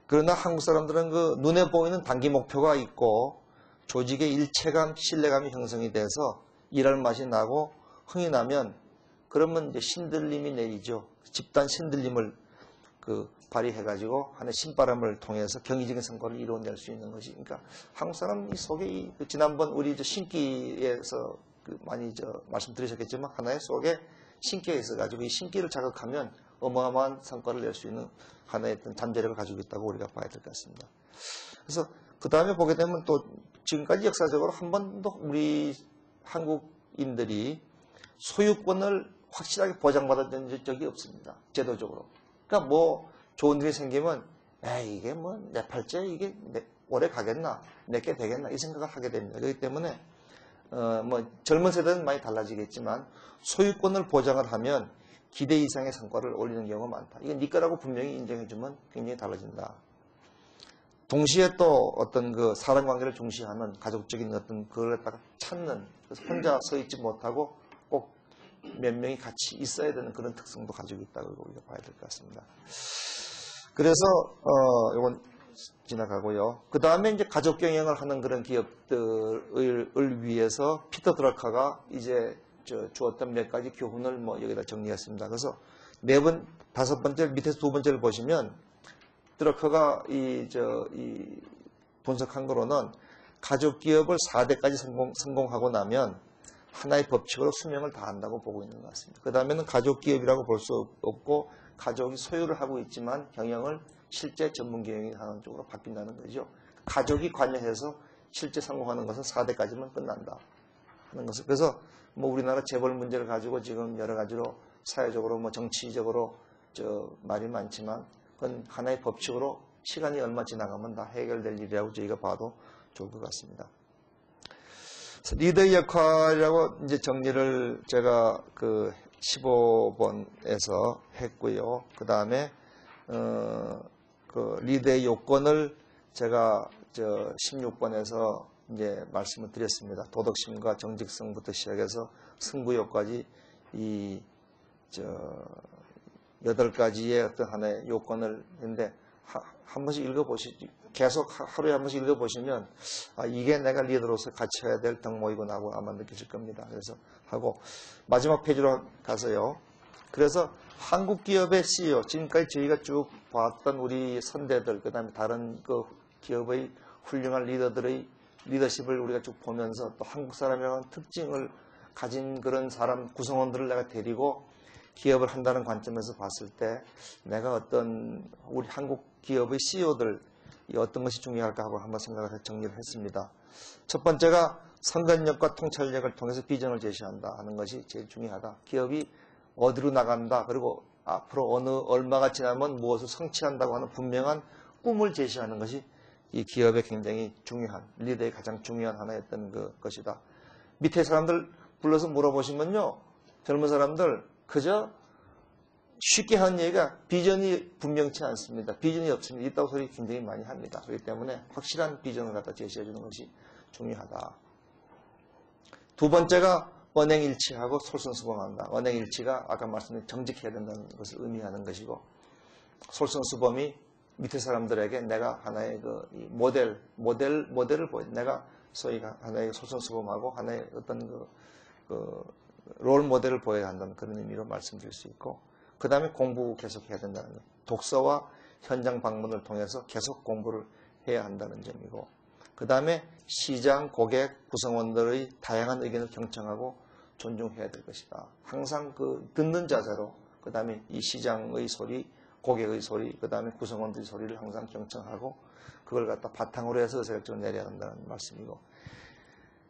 그러나 한국 사람들은 눈에 보이는 단기 목표가 있고 조직의 일체감, 신뢰감이 형성이 돼서 일할 맛이 나고 흥이 나면 그러면 이제 신들림이 내리죠. 집단 신들림을 발휘해가지고 하는 신바람을 통해서 경이적인 성과를 이루어낼 수 있는 것이, 그러니까 한국 사람 속에 지난번 우리 신기에서 많이 말씀드리셨겠지만 하나의 속에 신기가 있어가지고 이 신기를 자극하면 어마어마한 성과를 낼 수 있는 하나의 어떤 잠재력을 가지고 있다고 우리가 봐야 될 것 같습니다. 그래서 그 다음에 보게 되면 또 지금까지 역사적으로 한 번도 우리 한국인들이 소유권을 확실하게 보장받았던 적이 없습니다. 제도적으로. 그러니까 뭐 좋은 일이 생기면 이게 뭐 내 팔자에 이게 오래 가겠나, 내게 되겠나 이 생각을 하게 됩니다. 그렇기 때문에 뭐 젊은 세대는 많이 달라지겠지만 소유권을 보장을 하면 기대 이상의 성과를 올리는 경우가 많다. 이건 네 거라고 분명히 인정해주면 굉장히 달라진다. 동시에 또 어떤 사람 관계를 중시하는 가족적인 어떤 그걸 갖다가 찾는, 그래서 혼자 서 있지 못하고 꼭 몇 명이 같이 있어야 되는 그런 특성도 가지고 있다고 우리가 봐야 될 것 같습니다. 그래서 이건 지나가고요. 그 다음에 이제 가족 경영을 하는 그런 기업들을 위해서 피터 드러커가 이제 주었던 몇 가지 교훈을 뭐 여기다 정리했습니다. 그래서 다섯 번째 밑에서 두 번째를 보시면 드러커가 이 분석한 거로는 가족 기업을 4대까지 성공하고 나면 하나의 법칙으로 수명을 다한다고 보고 있는 것 같습니다. 그 다음에는 가족 기업이라고 볼 수 없고 가족이 소유를 하고 있지만 경영을 실제 전문 경영이 하는 쪽으로 바뀐다는 거죠. 가족이 관여해서 실제 성공하는 것은 4대까지만 끝난다 하는 것을. 그래서 뭐 우리나라 재벌 문제를 가지고 지금 여러 가지로 사회적으로 뭐 정치적으로 말이 많지만 그건 하나의 법칙으로 시간이 얼마 지나가면 다 해결될 일이라고 저희가 봐도 좋을 것 같습니다. 리더의 역할이라고 이제 정리를 제가 15번에서 했고요. 그 다음에 리더의 요건을 제가 16번에서 이제 말씀을 드렸습니다. 도덕심과 정직성부터 시작해서 승부욕까지 이 8가지의 어떤 하나의 요건을 했는데 한 번씩 읽어보시죠. 계속 하루에 한 번씩 읽어보시면 이게 내가 리더로서 같이 해야 될 덕목이구나 하고 아마 느끼실 겁니다. 그래서 하고 마지막 페이지로 가서요. 그래서 한국 기업의 CEO, 지금까지 저희가 쭉 봤던 우리 선대들, 그 다음에 다른 기업의 훌륭한 리더들의 리더십을 우리가 쭉 보면서 또 한국 사람이라는 특징을 가진 그런 사람 구성원들을 내가 데리고 기업을 한다는 관점에서 봤을 때 내가 어떤 우리 한국 기업의 CEO들 어떤 것이 중요할까 하고 한번 생각을 해서 정리를 했습니다. 첫 번째가 선전력과 통찰력을 통해서 비전을 제시한다 하는 것이 제일 중요하다. 기업이 어디로 나간다, 그리고 앞으로 얼마가 지나면 무엇을 성취한다고 하는 분명한 꿈을 제시하는 것이 이 기업의 굉장히 중요한, 리더의 가장 중요한 하나였던 것이다. 밑에 사람들 불러서 물어보시면요, 젊은 사람들 그저 쉽게 하는 얘기가 비전이 분명치 않습니다. 비전이 없습니다. 있다고 소리 굉장히 많이 합니다. 그렇기 때문에 확실한 비전을 갖다 제시해 주는 것이 중요하다. 두 번째가 언행일치하고 솔선수범한다. 언행일치가 아까 말씀드린 정직해야 된다는 것을 의미하는 것이고, 솔선수범이 밑에 사람들에게 내가 하나의 모델을 보여. 내가 소위 하나의 솔선수범하고 하나의 어떤 롤 모델을 보여야 한다는 그런 의미로 말씀드릴 수 있고, 그 다음에 공부 계속 해야 된다는 것. 독서와 현장 방문을 통해서 계속 공부를 해야 한다는 점이고, 그 다음에 시장, 고객, 구성원들의 다양한 의견을 경청하고 존중해야 될 것이다. 항상 듣는 자세로, 그 다음에 이 시장의 소리, 고객의 소리, 그 다음에 구성원들의 소리를 항상 경청하고 그걸 갖다 바탕으로 해서 의사결정을 내려야 한다는 말씀이고,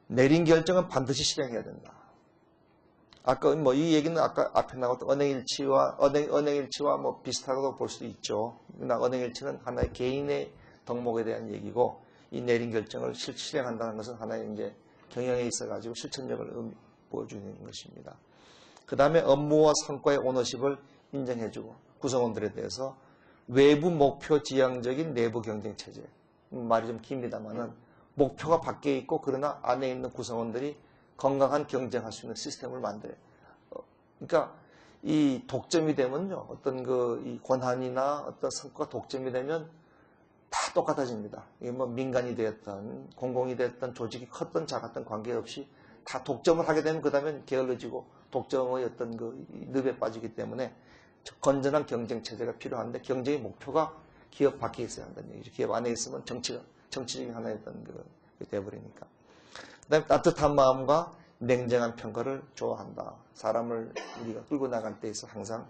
내린 결정은 반드시 실행해야 된다. 아까 이 얘기는 아까 앞에 나왔던 언행일치와 비슷하다고 볼 수도 있죠. 그러나 언행일치는 하나의 개인의 덕목에 대한 얘기고, 이 내린 결정을 실행한다는 것은 하나의 이제 경영에 있어가지고 실천력을 보여주는 것입니다. 그 다음에 업무와 성과의 오너십을 인정해주고, 구성원들에 대해서 외부 목표 지향적인 내부 경쟁 체제. 말이 좀 깁니다만은 목표가 밖에 있고 그러나 안에 있는 구성원들이 건강한 경쟁할 수 있는 시스템을 만들어요. 그러니까 이 독점이 되면요, 어떤 이 권한이나 어떤 성과가 독점이 되면 다 똑같아집니다. 이게 뭐 민간이 되었던 공공이 되었던 조직이 컸던 작았던 관계없이 다 독점을 하게 되면 그 다음에 게을러지고 독점의 어떤 늪에 빠지기 때문에 건전한 경쟁 체제가 필요한데, 경쟁의 목표가 기업 밖에 있어야 한다는 얘기죠. 기업 안에 있으면 정치적인 하나의 어떤 되어버리니까. 그 다음에 따뜻한 마음과 냉정한 평가를 좋아한다. 사람을 우리가 끌고 나갈 때 있어 항상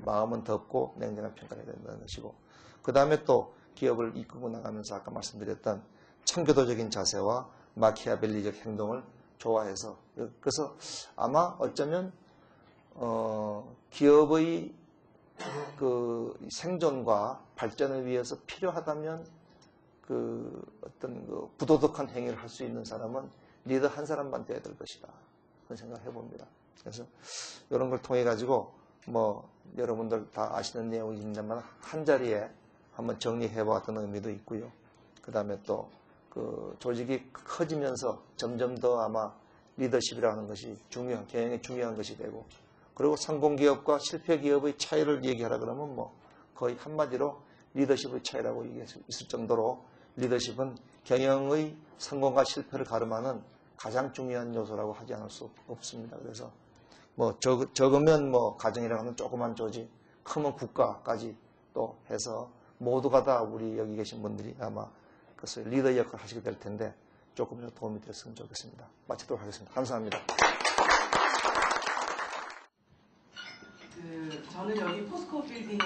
마음은 덥고 냉정한 평가를 해야 된다는 것이고, 그 다음에 또 기업을 이끌고 나가면서 아까 말씀드렸던 청교도적인 자세와 마키아벨리적 행동을 좋아해서, 그래서 아마 어쩌면 기업의 생존과 발전을 위해서 필요하다면 어떤 부도덕한 행위를 할 수 있는 사람은 리더 한 사람만 되어야 될 것이다. 그런 생각을 해봅니다. 그래서 이런 걸 통해 가지고 여러분들 다 아시는 내용이지만 한 자리에 한번 정리해 보았던 의미도 있고요. 그 다음에 또 조직이 커지면서 점점 더 아마 리더십이라는 것이 경영에 중요한 것이 되고, 그리고 성공기업과 실패기업의 차이를 얘기하라 그러면 거의 한마디로 리더십의 차이라고 얘기할 수 있을 정도로 리더십은 경영의 성공과 실패를 가름하는 가장 중요한 요소라고 하지 않을 수 없습니다. 그래서 적으면 가정이라고 하는 조그만 조직, 크면 국가까지 또 해서 모두가 다 우리 여기 계신 분들이 아마 그것을 리더 역할을 하시게 될 텐데 조금 더 도움이 됐으면 좋겠습니다. 마치도록 하겠습니다. 감사합니다. 저는 여기 포스코 빌딩에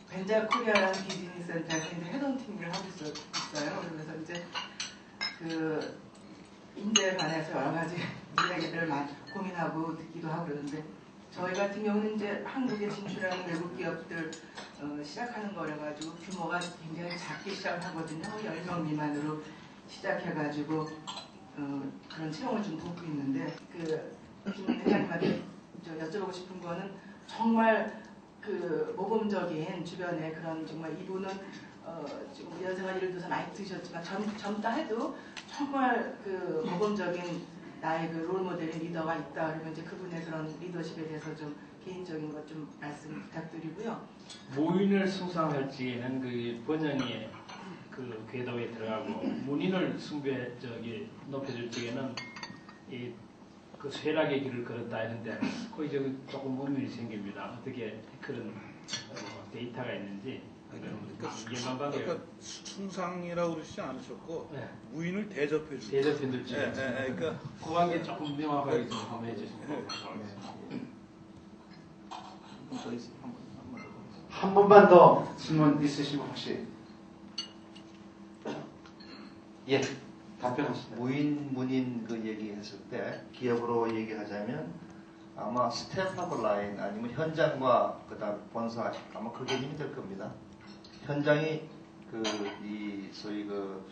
벤자 코리아라는 비즈니스 센터에서 이제 헤드헌팅을 하고 있어요. 그래서 이제 인재에 관해서 여러 가지 이야기들을 많이 고민하고 듣기도 하고 그러는데, 저희 같은 경우는 이제 한국에 진출하는 외국 기업들 시작하는 거라 가지고 규모가 굉장히 작게 시작을 하거든요. 10명 미만으로 시작해가지고 그런 채용을 좀 돕고 있는데, 김 회장님한테 여쭤보고 싶은 거는 정말 모범적인 주변에 그런 정말 이분은 지금 연생활 예를 들어서 많이 드셨지만 젊다 해도 정말 모범적인 나의 롤모델의 리더가 있다. 그러면 이제 그분의 그런 리더십에 대해서 좀 개인적인 것 좀 말씀 부탁드리고요. 모인을 숭상할 적에는 번영의 궤도에 들어가고, 문인을 높여줄 적에는 쇠락의 길을 걸었다 했는데 거의 조금 의문이 생깁니다. 어떻게 그런 데이터가 있는지 일반방에 숭상이라고 그러시지 않으셨고 네. 무인을 대접해 주고. 대접해줄지 그러니까 그 관계 조금 명확하게 좀 한번 해주시면 한 번만 더 질문 있으시면 혹시 예 답변하시죠. 무인 문인 그 얘기했을 때 기업으로 얘기하자면 아마 스태프하고 라인 아니면 현장과 그다음 본사 아마 그 개념이 될 겁니다. 현장이 이 소위 그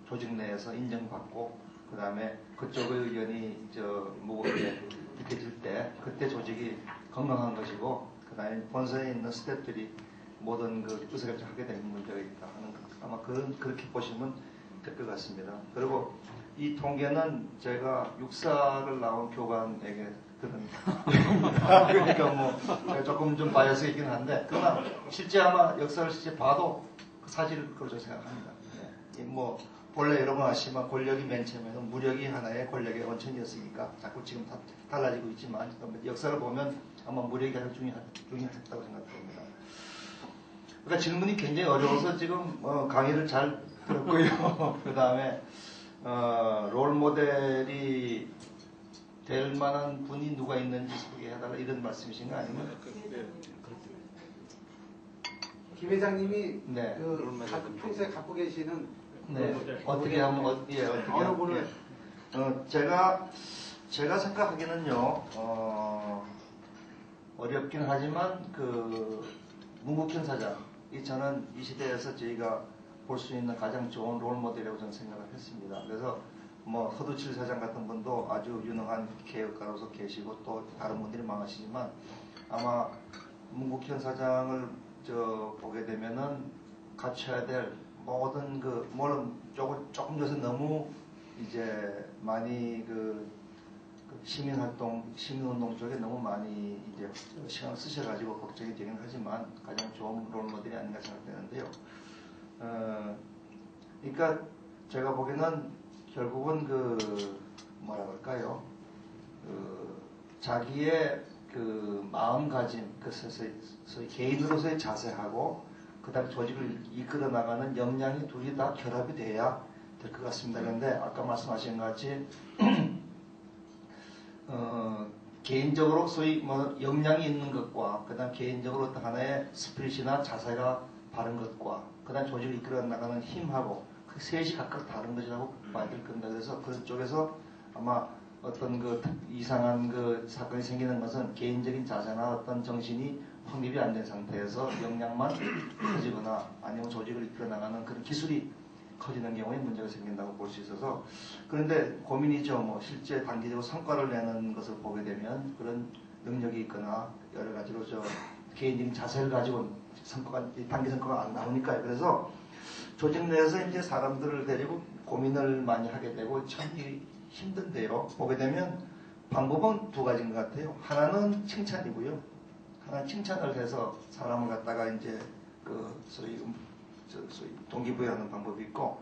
조직 내에서 인정받고 그다음에 그쪽의 의견이 무겁게 느껴질 때 그때 조직이 건강한 것이고 그다음에 본사에 있는 스태프들이 모든 그 의사결정하게 되는 문제가 있다 하는 것. 아마 그렇게 보시면 될 것 같습니다. 그리고 이 통계는 제가 육사를 나온 교관에게 들은 그러니까 뭐 조금 좀 바이어스 있긴 한데 그러나 실제 아마 역사를 실제 봐도 그 사실을 그렇게 생각합니다. 네. 뭐 본래 여러분 아시지만 권력이 맨 처음에는 무력이 하나의 권력의 원천이었으니까 자꾸 지금 다 달라지고 있지만 역사를 보면 아마 무력이 가장 중요했다고 생각합니다. 그러니까 질문이 굉장히 어려워서 지금 강의를 잘 들었고요. 그 다음에 롤 모델이 될 만한 분이 누가 있는지 소개해달라 이런 말씀이신가 아니면? 김 회장님이 네. 평소에 갖고 계시는 네. 어떻게 하면 어떻게 어느 분을 제가 생각하기는요 어렵긴 하지만 문국현 사장 저는 이 시대에서 저희가 볼 수 있는 가장 좋은 롤 모델이라고 저는 생각을 했습니다. 그래서 뭐 허두칠 사장 같은 분도 아주 유능한 개혁가로서 계시고 또 다른 분들이 많으시지만 아마 문국현 사장을 보게 되면은 갖춰야 될 모든 물론 조금 요새 너무 이제 많이 시민운동 쪽에 너무 많이 이제 시간을 쓰셔가지고 걱정이 되긴 하지만 가장 좋은 롤 모델이 아닌가 생각되는데요. 그러니까 제가 보기에는 결국은 뭐라 그럴까요? 자기의 마음가짐, 소위 개인으로서의 자세하고 그다음에 조직을 이끌어 나가는 역량이 둘이 다 결합이 돼야 될 것 같습니다. 그런데 아까 말씀하신 것 같이 개인적으로 소위 역량이 있는 것과 그다음 개인적으로 어떤 하나의 스피릿이나 자세가 바른 것과 그다음 조직을 이끌어 나가는 힘하고 그 셋이 각각 다른 것이라고 봐야 될 겁니다. 그래서 그런 쪽에서 아마 어떤 이상한 사건이 생기는 것은 개인적인 자세나 어떤 정신이 확립이 안 된 상태에서 역량만 커지거나 아니면 조직을 이끌어 나가는 그런 기술이 커지는 경우에 문제가 생긴다고 볼 수 있어서 그런데 고민이죠. 뭐 실제 단기적으로 성과를 내는 것을 보게 되면 그런 능력이 있거나 여러 가지로 개인적인 자세를 가지고 단기 성과가 안 나오니까요. 그래서 조직 내에서 이제 사람들을 데리고 고민을 많이 하게 되고 참 힘든데요. 보게 되면 방법은 두 가지인 것 같아요. 하나는 칭찬이고요. 하나는 칭찬을 해서 사람을 갖다가 이제 소위 동기부여하는 방법이 있고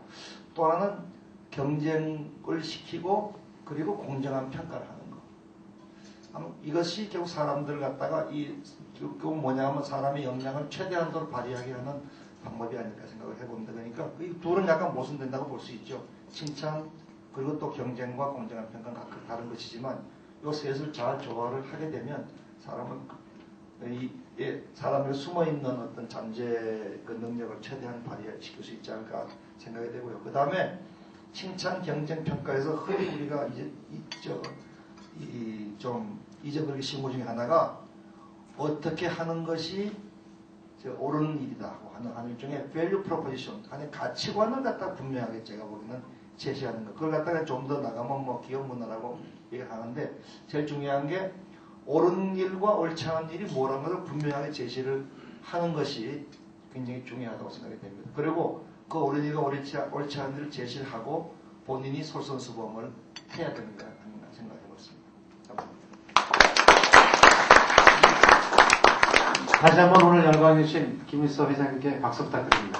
또 하나는 경쟁을 시키고 그리고 공정한 평가를 하는 거. 이것이 결국 사람들을 갖다가 그건 뭐냐면 사람의 역량을 최대한도로 발휘하게 하는 방법이 아닐까 생각을 해봅니다. 그러니까 이 둘은 약간 모순된다고 볼 수 있죠. 칭찬 그리고 또 경쟁과 공정한 평가는 각각 다른 것이지만 이 셋을 잘 조화를 하게 되면 사람의 숨어있는 어떤 잠재 능력을 최대한 발휘시킬 수 있지 않을까 생각이 되고요. 그 다음에 칭찬, 경쟁, 평가에서 흔히 우리가 좀 잊어버리기 쉬운 것 중에 하나가 어떻게 하는 것이 옳은 일이다 하는 일종의 value proposition, 아니 가치관을 갖다 분명하게 제가 보기에는 제시하는 것. 그걸 갖다가 좀 더 나가면 뭐 기업 문화라고 얘기를 하는데 제일 중요한 게 옳은 일과 옳지 않은 일이 뭐라는 것을 분명하게 제시를 하는 것이 굉장히 중요하다고 생각이 됩니다. 그리고 그 옳은 일과 옳지 않은 일을 제시를 하고 본인이 솔선수범을 해야 됩니다. 생각해 봤습니다. 감사합니다. 다시 한번 오늘 영광해 주신 김일서 회장님께 박수 부탁드립니다.